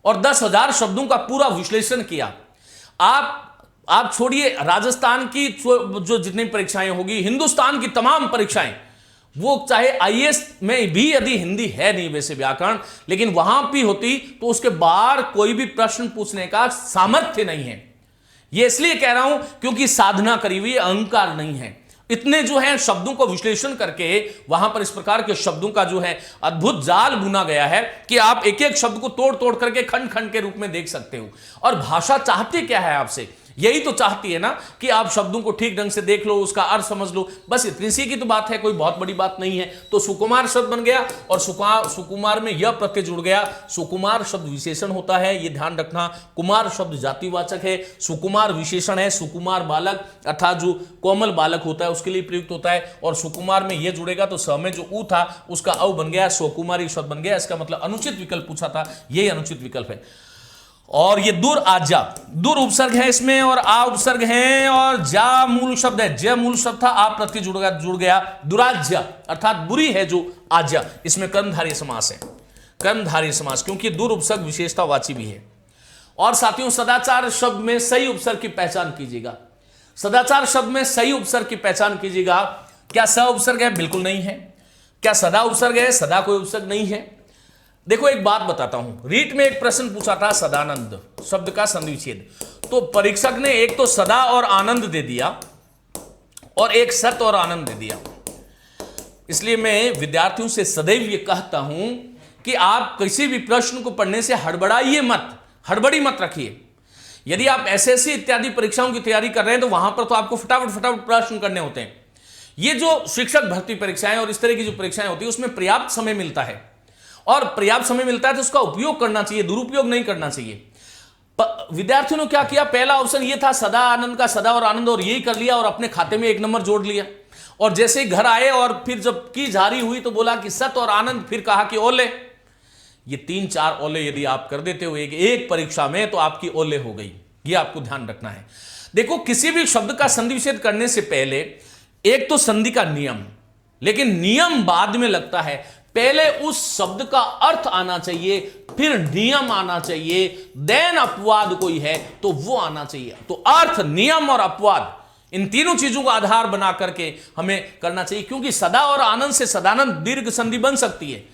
और 10,000 शब्दों का पूरा विश्लेषण किया। आप छोड़िए राजस्थान की जो जितनी परीक्षाएं होगी, हिंदुस्तान की तमाम परीक्षाएं, वो चाहे आईएएस में भी यदि हिंदी है नहीं वैसे व्याकरण, लेकिन वहां भी होती तो उसके बाहर कोई भी प्रश्न पूछने का सामर्थ्य नहीं है। यह इसलिए कह रहा हूं क्योंकि साधना करी हुई, अहंकार नहीं है। इतने जो है शब्दों को विश्लेषण करके वहां पर इस प्रकार के शब्दों का जो है अद्भुत जाल बुना गया है कि आप एक एक शब्द को तोड़ तोड़ करके खंड खंड के रूप में देख सकते हो। और भाषा चाहती क्या है आपसे? यही तो चाहती है ना कि आप शब्दों को ठीक ढंग से देख लो, उसका अर्थ समझ लो, बस इतनी सी की तो बात है, कोई बहुत बड़ी बात नहीं है। तो सुकुमार शब्द बन गया और सुकुमार में यह प्रत्यय जुड़ गया। सुकुमार शब्द विशेषण होता है, यह ध्यान रखना। कुमार शब्द जातिवाचक है, सुकुमार विशेषण है। सुकुमार बालक अर्थात जो कोमल बालक होता है उसके लिए प्रयुक्त होता है। और सुकुमार में यह जुड़ेगा तो स में जो ऊ था उसका औ बन गया, सुकुमारी शब्द बन गया। इसका मतलब अनुचित विकल्प पूछा था, यही अनुचित विकल्प है। और ये दूर आजा, दूर उपसर्ग है इसमें और आ उपसर्ग है और जा मूल शब्द है। ज मूल शब्द था, आ प्रत्यय जुड़ गया। दुराज्य अर्थात बुरी है जो आज्या, इसमें कर्मधारय समास है। कर्मधारय समास क्योंकि दूर उपसर्ग विशेषतावाची भी है। और साथियों सदाचार शब्द में सही उपसर्ग की पहचान कीजिएगा। सदाचार शब्द में सही उपसर्ग की पहचान कीजिएगा। क्या स उपसर्ग है? बिल्कुल नहीं है। क्या सदा उपसर्ग है? सदा कोई उपसर्ग नहीं है। देखो एक बात बताता हूं, रीट में एक प्रश्न पूछा था सदानंद शब्द का संधिविच्छेद, तो परीक्षक ने एक तो सदा और आनंद दे दिया और एक सत और आनंद दे दिया। इसलिए मैं विद्यार्थियों से सदैव ये कहता हूं कि आप किसी भी प्रश्न को पढ़ने से हड़बड़ाइए मत, हड़बड़ी मत रखिए। यदि आप एसएससी इत्यादि परीक्षाओं की तैयारी कर रहे हैं तो वहां पर तो आपको फटाफट प्रश्न करने होते हैं। ये जो शिक्षक भर्ती परीक्षाएं और इस तरह की जो परीक्षाएं होती है उसमें पर्याप्त समय मिलता है, और पर्याप्त समय मिलता है तो उसका उपयोग करना चाहिए, दुरुपयोग नहीं करना चाहिए। विद्यार्थियों ने क्या किया, पहला ऑप्शन ये था सदा आनंद का, सदा और आनंद, और यही कर लिया और अपने खाते में 1 नंबर जोड़ लिया। और जैसे ही घर आए और फिर जब की जारी हुई तो बोला कि सत और आनंद, फिर कहा कि ओले। ये 3-4 ओले यदि आप कर देते हो एक परीक्षा में तो आपकी ओले हो गई। ये आपको ध्यान रखना है। देखो किसी भी शब्द का संधि विच्छेद करने से पहले एक तो संधि का नियम, लेकिन नियम बाद में लगता है, पहले उस शब्द का अर्थ आना चाहिए, फिर नियम आना चाहिए, देन अपवाद कोई है तो वो आना चाहिए। तो अर्थ, नियम और अपवाद, इन तीनों चीजों का आधार बना करके हमें करना चाहिए, क्योंकि सदा और आनंद से सदानंद दीर्घ संधि बन सकती है।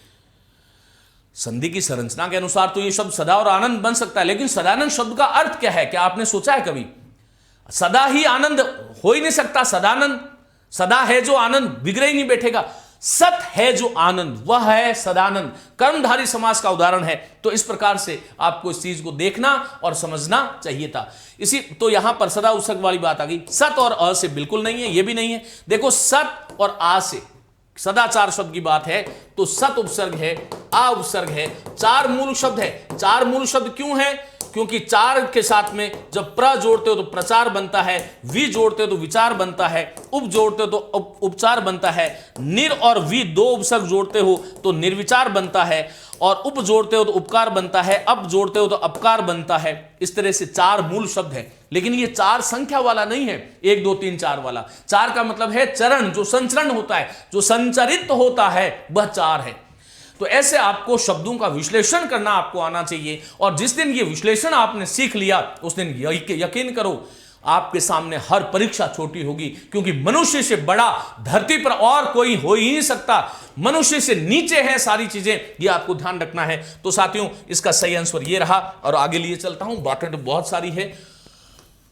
संधि की संरचना के अनुसार तो ये शब्द सदा और आनंद बन सकता है, लेकिन सदानंद शब्द का अर्थ क्या है? क्या आपने सोचा है कभी? सदा ही आनंद हो ही नहीं सकता। सदानंद, सदा है जो आनंद बिगड़े ही नहीं बैठेगा। सत है जो आनंद, वह है सदानंद, कर्मधारी समास का उदाहरण है। तो इस प्रकार से आपको इस चीज को देखना और समझना चाहिए था। इसी तो यहां पर सदा उपसर्ग वाली बात आ गई। सत और अ से बिल्कुल नहीं है, यह भी नहीं है। देखो सत और आ से सदाचार शब्द की बात है तो सत उपसर्ग है, आ उपसर्ग है, 4 मूल शब्द है। 4 मूल शब्द क्यों है? क्योंकि चार के साथ में जब प्र जोड़ते हो तो प्रचार बनता है, वि जोड़ते हो तो विचार बनता है, उप जोड़ते हो तो उपचार बनता है, निर और वि दो उपसर्ग जोड़ते हो तो निर्विचार बनता है, और उप जोड़ते हो तो उपकार बनता है, अप जोड़ते हो तो अपकार बनता है। इस तरह से चार मूल शब्द है, लेकिन ये चार संख्या वाला नहीं है, 1 2 3 4 वाला। चार का मतलब है चरण, जो संचरण होता है, जो संचरित होता है, वह चार है। तो ऐसे आपको शब्दों का विश्लेषण करना आपको आना चाहिए, और जिस दिन ये विश्लेषण आपने सीख लिया उस दिन यकीन करो आपके सामने हर परीक्षा छोटी होगी, क्योंकि मनुष्य से बड़ा धरती पर और कोई हो ही नहीं सकता। मनुष्य से नीचे है सारी चीजें, ये आपको ध्यान रखना है। तो साथियों, इसका सही आंसर ये रहा, और आगे लिए चलता हूं, बातें तो बहुत सारी है।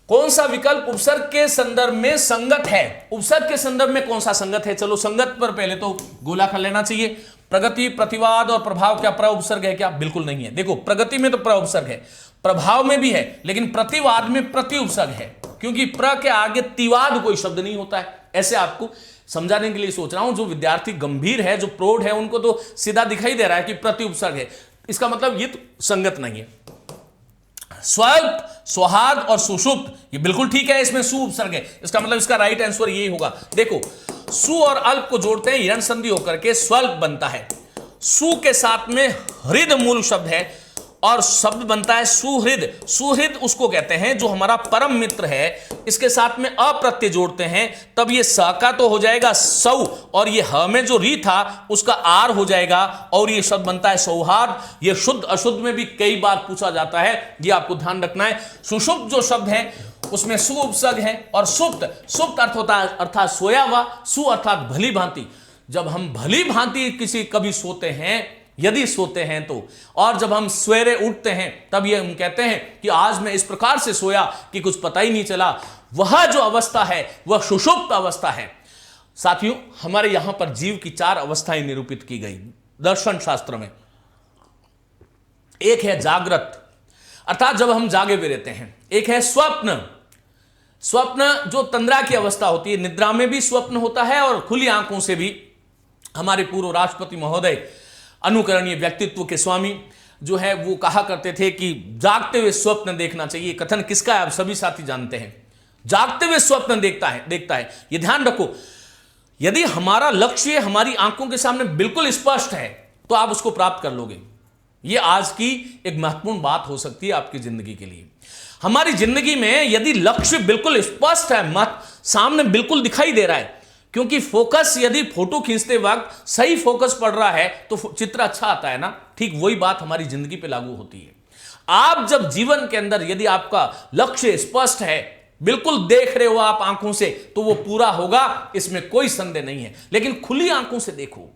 कौन सा विकल्प उपसर्ग के संदर्भ में संगत है? उपसर्ग के संदर्भ में कौन सा संगत है? चलो संगत पर पहले तो गोला कर लेना चाहिए। प्रगति, प्रतिवाद और प्रभाव क्या प्र उपसर्ग है क्या? बिल्कुल नहीं है। देखो, प्रगति में तो प्र उपसर्ग है, प्रभाव में भी है, लेकिन प्रतिवाद में प्रति उपसर्ग है, क्योंकि प्र के आगे तिवाद कोई शब्द नहीं होता है। ऐसे आपको समझाने के लिए सोच रहा हूं। जो विद्यार्थी गंभीर है, जो प्रौढ़ है, उनको तो सीधा दिखाई दे रहा है कि प्रति उपसर्ग है, इसका मतलब ये तो संगत नहीं है। स्वल्प, स्वहाद और सुषुप्त, ये बिल्कुल ठीक है, इसमें सु उपसर्ग है, इसका मतलब इसका राइट आंसर यही होगा। देखो, सु और अल्प को जोड़ते हैं, यण संधि होकर के स्वल्प बनता है। सु के साथ में हृद मूल शब्द है और शब्द बनता है सुहृद। सुहृद उसको कहते हैं जो हमारा परम मित्र है, इसके साथ में अप्रत्यय जोड़ते हैं, तब ये स का तो हो जाएगा सौ, और ये ह में जो री था उसका आर हो जाएगा, और ये शब्द बनता है सौहार्द। ये शुद्ध अशुद्ध में भी कई बार पूछा जाता है, ये आपको ध्यान रखना है। सुषुप्त जो शब्द है उसमें सु उपसर्ग है, और सुप्त, सुप्त अर्थ होता है अर्थात सोया हुआ, सु अर्थात भली भांति। जब हम भली भांति किसी कभी सोते हैं, यदि सोते हैं तो, और जब हम सवेरे उठते हैं तब ये हम कहते हैं कि आज मैं इस प्रकार से सोया कि कुछ पता ही नहीं चला, वह जो अवस्था है वह सुषुप्त अवस्था है। साथियों, हमारे यहां पर जीव की 4 अवस्थाएं निरूपित की गई दर्शन शास्त्र में। एक है जागृत, अर्थात जब हम जागे हुए रहते हैं। एक है स्वप्न, स्वप्न जो तंद्रा की अवस्था होती है, निद्रा में भी स्वप्न होता है और खुली आंखों से भी। हमारे पूर्व राष्ट्रपति महोदय, अनुकरणीय व्यक्तित्व के स्वामी जो है, वो कहा करते थे कि जागते हुए स्वप्न देखना चाहिए। कथन किसका है आप सभी साथी जानते हैं, जागते हुए स्वप्न देखता है। ये ध्यान रखो, यदि हमारा लक्ष्य हमारी आंखों के सामने बिल्कुल स्पष्ट है तो आप उसको प्राप्त कर लोगे। ये आज की एक महत्वपूर्ण बात हो सकती है आपकी जिंदगी के लिए। हमारी जिंदगी में यदि लक्ष्य बिल्कुल स्पष्ट है, मत सामने बिल्कुल दिखाई दे रहा है, क्योंकि फोकस, यदि फोटो खींचते वक्त सही फोकस पड़ रहा है तो चित्र अच्छा आता है ना, ठीक वही बात हमारी जिंदगी पे लागू होती है। आप जब जीवन के अंदर यदि आपका लक्ष्य स्पष्ट है, बिल्कुल देख रहे हो आप आंखों से, तो वो पूरा होगा, इसमें कोई संदेह नहीं है। लेकिन खुली आंखों से देखो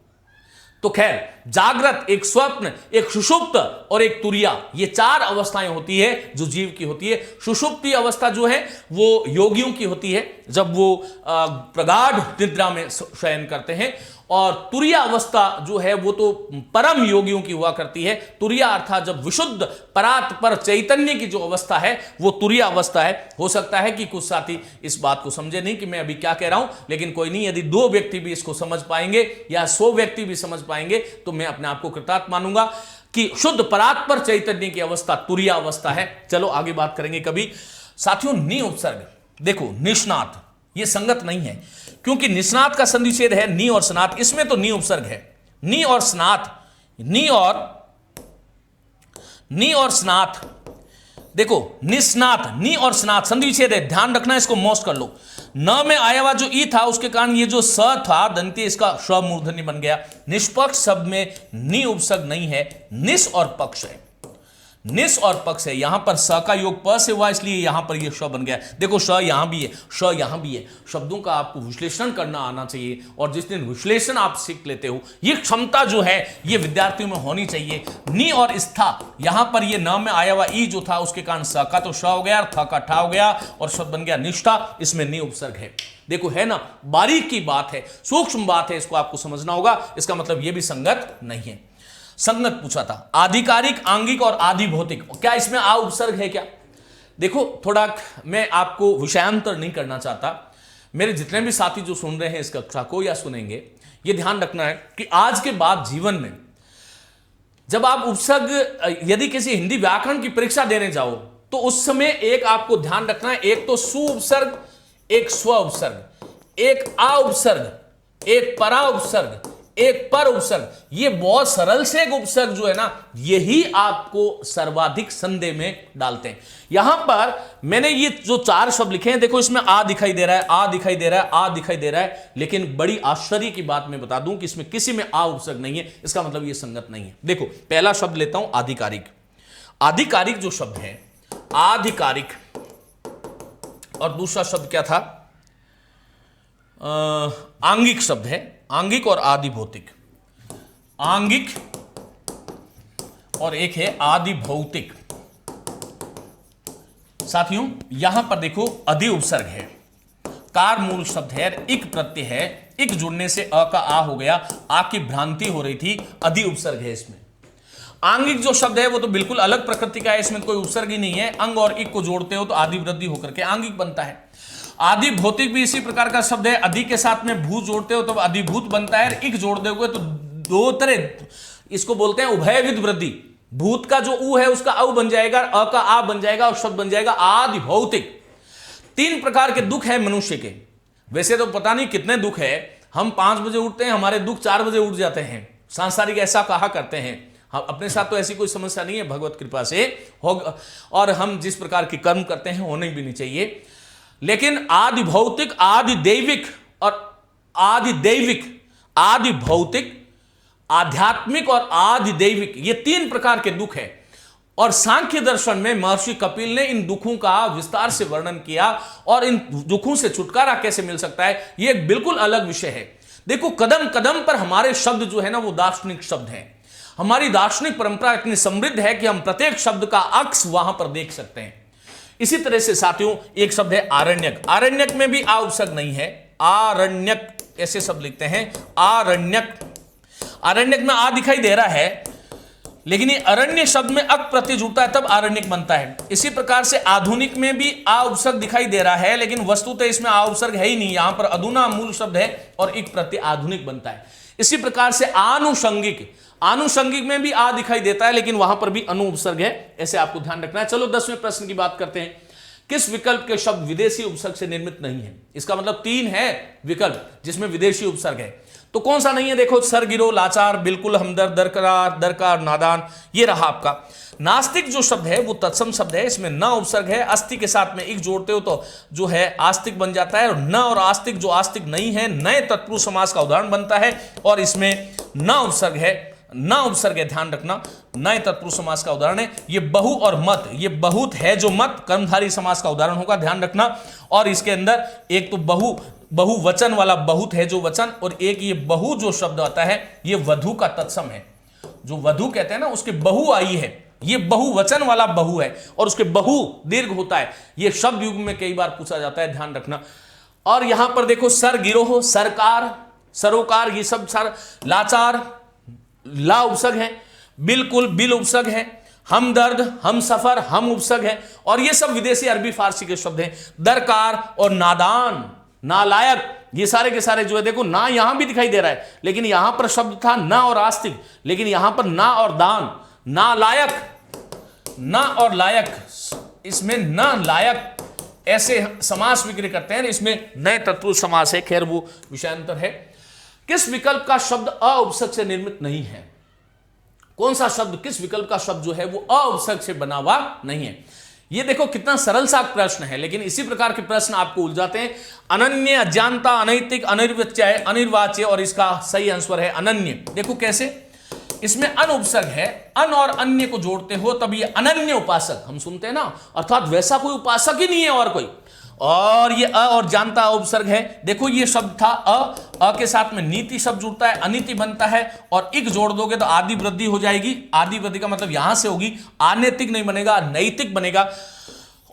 तो खैर, जागृत, एक स्वप्न, एक सुषुप्त और एक तुरिया, ये 4 अवस्थाएं होती है जो जीव की होती है। सुषुप्ति अवस्था जो है वो योगियों की होती है, जब वो प्रगाढ़ निद्रा में शयन करते हैं, और तुरिया अवस्था जो है वो तो परम योगियों की हुआ करती है। तुरिया अर्थात जब विशुद्ध परात पर चैतन्य की जो अवस्था है वो तुरिया अवस्था है। हो सकता है कि कुछ साथी इस बात को समझे नहीं कि मैं अभी क्या कह रहा हूं, लेकिन कोई नहीं, यदि 2 व्यक्ति भी इसको समझ पाएंगे या 100 व्यक्ति भी समझ पाएंगे तो मैं अपने आप को कृतार्थ मानूंगा कि शुद्ध परात पर चैतन्य की अवस्था तुरिया अवस्था है। चलो आगे बात करेंगे कभी। साथियों, नि उपसर्ग, देखो निष्णात, ये संगत नहीं है, क्योंकि निष्णात का संधिच्छेद है नी और स्नात, इसमें तो नी उपसर्ग है। नी और स्नात, नी और स्नात, देखो निस्नात, नी और स्नात संधिच्छेद है, ध्यान रखना, इसको मोस्ट कर लो। न में आया हुआ जो ई था उसके कारण ये जो स था दंती, इसका श मूर्धन्य बन गया। निष्पक्ष शब्द में नी उपसर्ग नहीं है, निस और पक्ष है, निस और पक्ष है। यहां पर स का योग प से हुआ, इसलिए यहां पर ये श बन गया। देखो, श यहां भी है, श यहां भी है। शब्दों का आपको विश्लेषण करना आना चाहिए, और जिस दिन विश्लेषण आप सीख लेते हो, ये क्षमता जो है ये विद्यार्थियों में होनी चाहिए। नी और स्था, यहां पर ये न में आया हुआ ई जो था उसके कारण स का तो श हो गया, थ का ठा हो गया, और शब्द बन गया निष्ठा, इसमें नी उपसर्ग है। देखो, है ना, बारीक की बात है, सूक्ष्म बात है, इसको आपको समझना होगा। इसका मतलब ये भी संगत नहीं है। संगत पूछा था, आधिकारिक, आंगिक और आदि भौतिक, क्या इसमें आ उपसर्ग है क्या? देखो, थोड़ा मैं आपको विषयांतर नहीं करना चाहता। मेरे जितने भी साथी जो सुन रहे हैं इस कक्षा को या सुनेंगे, ये ध्यान रखना है कि आज के बाद जीवन में जब आप उपसर्ग यदि किसी हिंदी व्याकरण की परीक्षा देने जाओ तो उस समय एक आपको ध्यान रखना है, एक तो सु उपसर्ग, एक स्व उपसर्ग, एक आ उपसर्ग, एक परा उपसर्ग, एक पर उपसर्ग। ये बहुत सरल से एक उपसर्ग जो है ना, यही आपको सर्वाधिक संदेह में डालते हैं। यहां पर मैंने ये जो 4 शब्द लिखे हैं, देखो इसमें आ दिखाई दे रहा है, आ दिखाई दे रहा है, आ दिखाई दे रहा है, लेकिन बड़ी आश्चर्य की बात मैं बता दूं कि इसमें किसी में आ उपसर्ग नहीं है। इसका मतलब ये संगत नहीं है। देखो पहला शब्द लेता हूं आधिकारिक। आधिकारिक जो शब्द है, आधिकारिक, और दूसरा शब्द क्या था, आंगिक शब्द है, आंगिक और आदि भौतिक। आंगिक और एक है आदि भौतिक। साथियों यहां पर देखो अधि उपसर्ग है, कार मूल शब्द है, इक प्रत्यय है, इक जुड़ने से अ का आ हो गया, आ की भ्रांति हो रही थी, अधि उपसर्ग है इसमें। आंगिक जो शब्द है वो तो बिल्कुल अलग प्रकृति का है, इसमें कोई उपसर्ग ही नहीं है। अंग और इक को जोड़ते हो तो आदि वृद्धि होकर के आंगिक बनता है। आदि भौतिक भी इसी प्रकार का शब्द है, अधि के साथ में भूत जोड़ते हो तो अधिभूत बनता है, इक जोड़ दोगे तो दो तरह, इसको बोलते हैं उभयविध वृद्धि। भूत का जो ऊ है उसका औ बन जाएगा, अ का आ बन जाएगा और शब्द बन जाएगा आदि भौतिक। 3 प्रकार के दुख है मनुष्य के। वैसे तो पता नहीं कितने दुख है, हम 5 बजे उठते हैं, हमारे दुख 4 बजे उठ जाते हैं। सांसारिक ऐसा कहा करते हैं। हम अपने साथ तो ऐसी कोई समस्या नहीं है, भगवत कृपा से होगा, और हम जिस प्रकार के कर्म करते हैं होने भी नहीं चाहिए। लेकिन आदि भौतिक, आदि दैविक और आदि दैविक, आदि भौतिक, आध्यात्मिक और आदि दैविक, ये 3 प्रकार के दुख है। और सांख्य दर्शन में महर्षि कपिल ने इन दुखों का विस्तार से वर्णन किया, और इन दुखों से छुटकारा कैसे मिल सकता है ये एक बिल्कुल अलग विषय है। देखो कदम कदम पर हमारे शब्द जो है ना वो दार्शनिक शब्द हैं। हमारी दार्शनिक परंपरा इतनी समृद्ध है कि हम प्रत्येक शब्द का अक्स वहां पर देख सकते हैं। इसी तरह से साथियों एक शब्द है आरण्यक। आरण्यक में भी आ उपसर्ग नहीं है, आरण्यक ऐसे शब्द लिखते हैं, आरण्यक। आरण्यक में आ दिखाई दे रहा है, लेकिन ये अरण्य शब्द में अक प्रत्यय जुड़ता है तब आरण्यक बनता है। इसी प्रकार से आधुनिक में भी आ उपसर्ग दिखाई दे रहा है, लेकिन वस्तुतः इसमें आ उपसर्ग है ही नहीं, यहां पर अधुना मूल शब्द है और एक प्रत्यय आधुनिक बनता है। इसी प्रकार से आनुषंगिक, आनुषंगिक में भी आ दिखाई देता है, लेकिन वहां पर भी अनु उपसर्ग है, ऐसे आपको ध्यान रखना है। चलो 10वें प्रश्न की बात करते हैं। किस विकल्प के शब्द विदेशी उपसर्ग से निर्मित नहीं है? इसका मतलब 3 है विकल्प जिसमें विदेशी उपसर्ग है, तो कौन सा नहीं है? देखो सर गिरो, लाचार, बिल्कुल, हमदर्द, दरकरार, दरकार, नादान, ये रहा आपका। नास्तिक जो शब्द है वो तत्सम शब्द है, इसमें न उपसर्ग है, अस्थि के साथ में एक जोड़ते हो तो जो है आस्तिक बन जाता है, और न और आस्तिक जो आस्तिक नहीं है नए तत्पुरुष समास का उदाहरण बनता है, और इसमें न उपसर्ग है, न उपसर्ग है, ध्यान रखना, नए तत्पुरुष समास का उदाहरण है। ये बहु और मत, ये बहुत है जो मत कर्मधारी समास का उदाहरण होगा, ध्यान रखना। और इसके अंदर एक तो बहुवचन वाला बहुत है जो वचन, और एक ये बहु जो शब्द आता है ये वधु का तत्सम है। जो वधु कहते हैं ना उसके बहु आई है, ये बहुवचन वाला बहु है, और उसके बहु दीर्घ होता है। ये शब्द युग में कई बार पूछा जाता है, ध्यान रखना। और यहां पर देखो सर गिरोह, सरकार, सरोकार, ये सब सर, लाचार ला उपसर्ग है, बिल्कुल बिल उपसर्ग है, हमदर्द, हम सफर, हम उपसर्ग है, और ये सब विदेशी अरबी फारसी के शब्द हैं। दरकार और नादान, नालायक, ये सारे के सारे जो है देखो ना यहां भी दिखाई दे रहा है, लेकिन यहां पर शब्द था ना और आस्तिक, लेकिन यहां पर ना और दान, नालायक, ना और लायक, इसमें ना लायक ऐसे समास विग्रह करते हैं, इसमें नए तत्पुरुष समास है, खैर वो विषयांतर है। किस विकल्प का शब्द अ उपसर्ग से निर्मित नहीं है? कौन सा शब्द, किस विकल्प का शब्द जो है वो अ उपसर्ग से बना हुआ नहीं है? ये देखो कितना सरल सा प्रश्न है, लेकिन इसी प्रकार के प्रश्न आपको उलझाते हैं। अनन्य, अज्ञानता, अनैतिक, अनिर्वाच्य, और इसका सही आंसर है अनन्य। देखो कैसे, इसमें अन उपसर्ग है, अन और अन्य को जोड़ते हो तब ये अनन्य उपासक हम सुनते हैं ना, अर्थात वैसा कोई उपासक ही नहीं है और कोई। और ये अ और जानता उपसर्ग है। देखो ये शब्द था अ के साथ में नीति शब्द जुड़ता है, अनीति बनता है, और इक जोड़ दोगे तो आदि वृद्धि हो जाएगी। आदि वृद्धि का मतलब यहां से होगी, अनैतिक नहीं बनेगा, नैतिक बनेगा,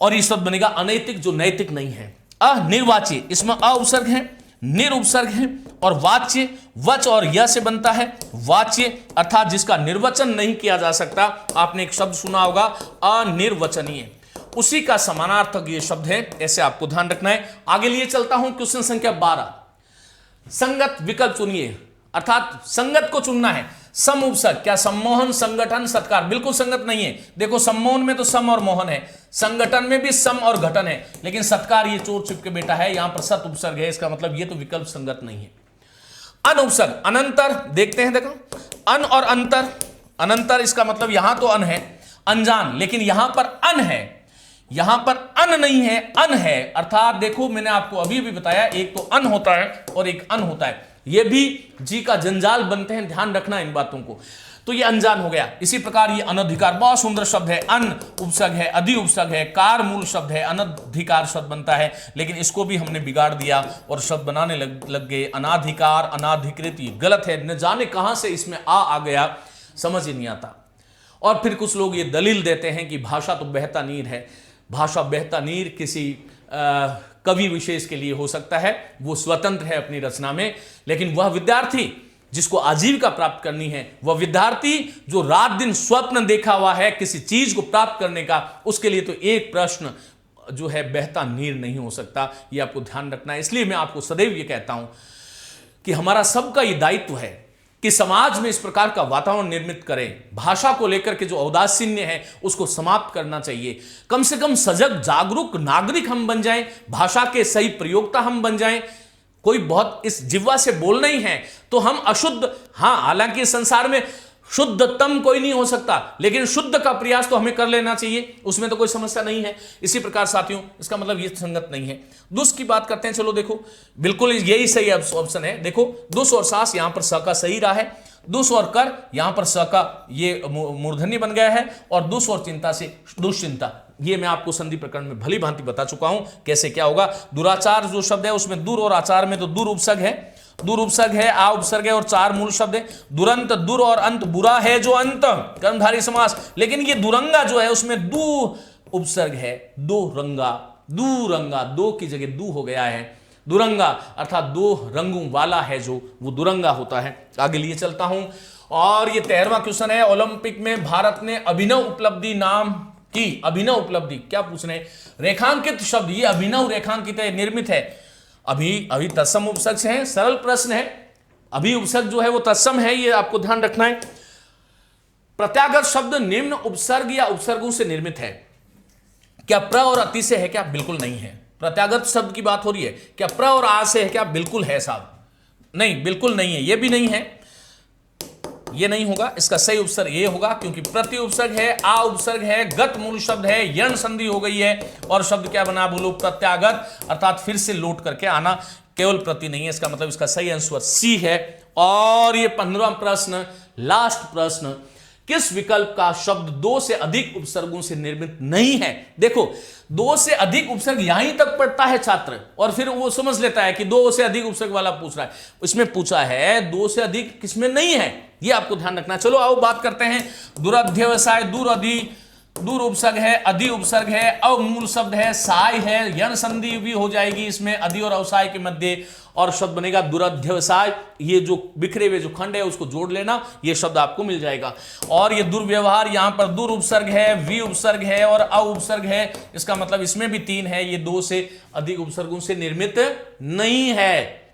और ये शब्द बनेगा अनैतिक जो नैतिक नहीं है। अनिर्वाच्य, इसमें अ उपसर्ग है, निर उपसर्ग है, और वाच्य वच और य से बनता है। वाच्य अर्थात जिसका निर्वचन नहीं किया जा सकता। आपने एक शब्द सुना होगा अनिर्वचनीय, उसी का समानार्थक ये शब्द है, ऐसे आपको ध्यान रखना है। आगे लिए चलता हूं, क्वेश्चन संख्या 12। संगत विकल्प चुनिए, अर्थात संगत को चुनना है। सम उपसर्ग, क्या सम्मोहन, संगठन, सत्कार? बिल्कुल संगत नहीं है। देखो सम्मोहन में तो सम और मोहन है, संगठन में भी सम और घटन है, लेकिन सत्कार ये चोर छिप के बेटा है, यहां पर सत उपसर्ग है, इसका मतलब ये तो विकल्प संगत नहीं है। अन उपसर्ग, अनंतर, देखते हैं, देखो अन और अंतर। अनंतर इसका मतलब यहां तो अन है, अनजान, लेकिन यहां पर अन है, यहां पर अन नहीं है, अन है। अर्थात देखो मैंने आपको अभी भी बताया, एक तो अन होता है और एक अन होता है, ये भी जी का जंजाल बनते हैं, ध्यान रखना इन बातों को। तो ये अनजान हो गया। इसी प्रकार ये अनधिकार, बहुत सुंदर शब्द है, अन उपसर्ग है, अधि उपसर्ग है, कार मूल शब्द है, अनधिकार शब्द बनता है, लेकिन इसको भी हमने बिगाड़ दिया और शब्द बनाने लग गए अनाधिकार, अनाधिकृत। ये गलत है, न जाने कहां से इसमें आ गया, समझ ही नहीं आता। और फिर कुछ लोग ये दलील देते हैं कि भाषा तो बहता नीर है। भाषा बहता नीर किसी कवि विशेष के लिए हो सकता है, वो स्वतंत्र है अपनी रचना में, लेकिन वह विद्यार्थी जिसको आजीविका प्राप्त करनी है, वह विद्यार्थी जो रात दिन स्वप्न देखा हुआ है किसी चीज को प्राप्त करने का, उसके लिए तो एक प्रश्न जो है बहता नीर नहीं हो सकता। यह आपको ध्यान रखना है। इसलिए मैं आपको सदैव ये कहता हूं कि हमारा सबका ये दायित्व है कि समाज में इस प्रकार का वातावरण निर्मित करें। भाषा को लेकर के जो औदासीन्य है उसको समाप्त करना चाहिए। कम से कम सजग जागरूक नागरिक हम बन जाएं, भाषा के सही प्रयोक्ता हम बन जाएं। कोई बहुत इस जिह्वा से बोलना ही है तो हम अशुद्ध, हाँ हालांकि इस संसार में शुद्धतम कोई नहीं हो सकता, लेकिन शुद्ध का प्रयास तो हमें कर लेना चाहिए, उसमें तो कोई समस्या नहीं है। इसी प्रकार साथियों, इसका मतलब ये संगत नहीं है। दुष् की बात करते हैं, चलो देखो बिल्कुल यही सही ऑप्शन है। देखो दुष् और सास, यहां पर स का सही रहा है, दुष् और कर, यहां पर स का ये मूर्धन्य बन गया है, और दुष् और चिंता से दुश्चिंता। ये मैं आपको संधि प्रकरण में भली भांति बता चुका हूं कैसे क्या होगा। दुराचार जो शब्द है उसमें दूर और आचार में तो दूर उपसर्ग है, दूर उपसर्ग है, आ उपसर्ग है और चार मूल शब्द है। दुरंत, दूर और अंत, बुरा है जो अंत, कर्मधारी समास। लेकिन ये दुरंगा जो है उसमें दू उपसर्ग है, दो रंगा, दुरंगा, दो की जगह दू हो गया है। दुरंगा अर्थात दो रंगों वाला है जो, वो दुरंगा होता है। आगे लिए चलता हूं, और ये 13वां क्वेश्चन है। ओलंपिक में भारत ने अभिनव उपलब्धि नाम की, अभिनव उपलब्धि क्या पूछ रहे हैं? रेखांकित शब्द, ये अभिनव रेखांकित है, निर्मित है। अभी तत्सम उपसर्ग से है, सरल प्रश्न है। अभी उपसर्ग जो है वो तत्सम है, ये आपको ध्यान रखना है। प्रत्यागत शब्द निम्न उपसर्ग या उपसर्गों से निर्मित है। क्या प्र और अति से है क्या? बिल्कुल नहीं है। प्रत्यागत शब्द की बात हो रही है, क्या प्र और आ से है क्या? बिल्कुल है साहब, नहीं बिल्कुल नहीं है, ये भी नहीं है, ये नहीं होगा। इसका सही उपसर्ग ये होगा, क्योंकि प्रति उपसर्ग है, आ उपसर्ग है, गत मूल शब्द है, यण संधि हो गई है, और शब्द क्या बना बोलो? प्रत्यागत, अर्थात फिर से लौट करके आना, केवल प्रति नहीं है। इसका मतलब इसका सही आंसर सी है। और ये 15वां प्रश्न, लास्ट प्रश्न, किस विकल्प का शब्द दो से अधिक उपसर्गों से निर्मित नहीं है? देखो दो से अधिक उपसर्ग यहीं तक पढ़ता है छात्र, और फिर वो समझ लेता है कि दो से अधिक उपसर्ग वाला पूछ रहा है। इसमें पूछा है दो से अधिक किसमें नहीं है, ये आपको ध्यान रखना है। चलो आओ बात करते हैं। दुरध्यवसाय, दूर अधि, दूर उपसर्ग है, अधि उपसर्ग है, अवमूल शब्द है, साय है, यण संधि भी हो जाएगी इसमें अधि और अवसाय के मध्य, और शब्द बनेगा दुरध्यवसाय। ये जो बिखरे हुए जो खंड है उसको जोड़ लेना, ये शब्द आपको मिल जाएगा। और ये दुर्व्यवहार, यहां पर दूर उपसर्ग है, वी उपसर्ग है और अ उपसर्ग है, इसका मतलब इसमें भी 3 है, ये 2 से अधिक उपसर्गों से निर्मित नहीं है।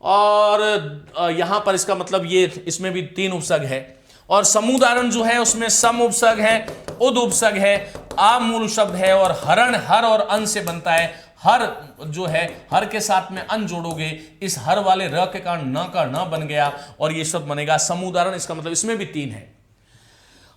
और यहां पर इसका मतलब ये इसमें भी 3 उपसर्ग है। और समुदाहरण जो है उसमें सम उपसर्ग है, उद उपसर्ग है, आ मूल शब्द है, और हरण हर और अन से बनता है। हर जो है, हर के साथ में अन जोड़ोगे, इस हर वाले र के कारण न का न बन गया, और ये शब्द बनेगा समुदाहरण। इसका मतलब इसमें भी 3 है,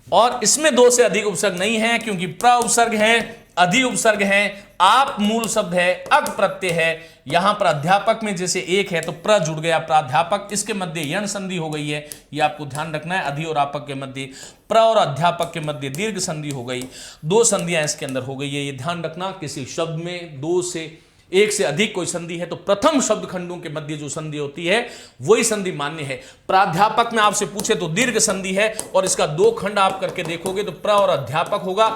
और इसमें 2 से अधिक उपसर्ग नहीं है, क्योंकि प्र उपसर्ग है, अधि उपसर्ग है, आप मूल शब्द है, अग प्रत्यय है। यहां पर अध्यापक में जैसे 1 है तो प्र जुड़ गया, प्राध्यापक, इसके मध्य यण संधि हो गई है, ये आपको ध्यान रखना है। अधि और आपक के मध्य, प्र और अध्यापक के मध्य दीर्घ संधि हो गई, 2 संधियां इसके अंदर हो गई है। ये ध्यान रखना, किसी शब्द में 2 से 1 से अधिक कोई संधि है तो प्रथम शब्द खंडों के मध्य जो संधि होती है वही संधि मान्य है। प्राध्यापक में आपसे पूछे तो दीर्घ संधि है, और इसका 2 खंड आप करके देखोगे तो प्र और अध्यापक होगा,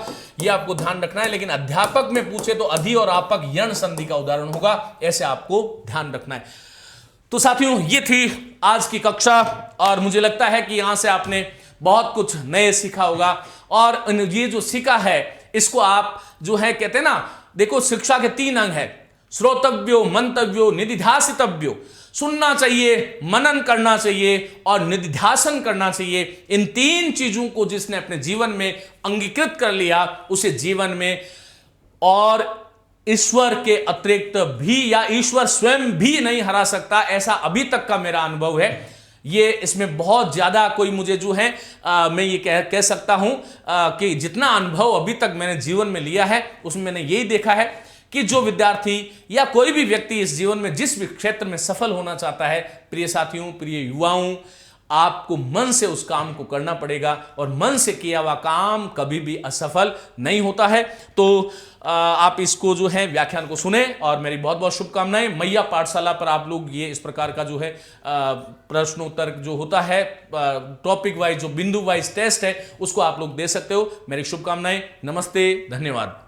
ये आपको ध्यान रखना है। लेकिन अध्यापक में पूछे तो अधि और आपक यण संधि का उदाहरण होगा, ऐसे आपको ध्यान रखना है। तो साथियों, ये थी आज की कक्षा, और मुझे लगता है कि यहां से आपने बहुत कुछ नए सीखा होगा। और ये जो सीखा है इसको आप जो है कहते हैं ना, देखो शिक्षा के 3 अंग है, श्रोतव्यो, मंतव्यो, निधिध्यासितव्यो। सुनना चाहिए, मनन करना चाहिए और निधिध्यासन करना चाहिए। इन 3 चीजों को जिसने अपने जीवन में अंगीकृत कर लिया, उसे जीवन में और ईश्वर के अतिरिक्त भी या ईश्वर स्वयं भी नहीं हरा सकता, ऐसा अभी तक का मेरा अनुभव है। ये इसमें बहुत ज्यादा कोई मुझे जो है मैं ये कह सकता हूं कि जितना अनुभव अभी तक मैंने जीवन में लिया है, उसमें मैंने यही देखा है कि जो विद्यार्थी या कोई भी व्यक्ति इस जीवन में जिस भी क्षेत्र में सफल होना चाहता है, प्रिय साथियों, प्रिय युवाओं, आपको मन से उस काम को करना पड़ेगा और मन से किया हुआ काम कभी भी असफल नहीं होता है। तो आप इसको जो है व्याख्यान को सुने और मेरी बहुत बहुत शुभकामनाएं। मैया पाठशाला पर आप लोग ये इस प्रकार का जो है प्रश्नोत्तर जो होता है, टॉपिक वाइज जो बिंदु वाइज टेस्ट है, उसको आप लोग दे सकते हो। मेरी शुभकामनाएं। नमस्ते, धन्यवाद।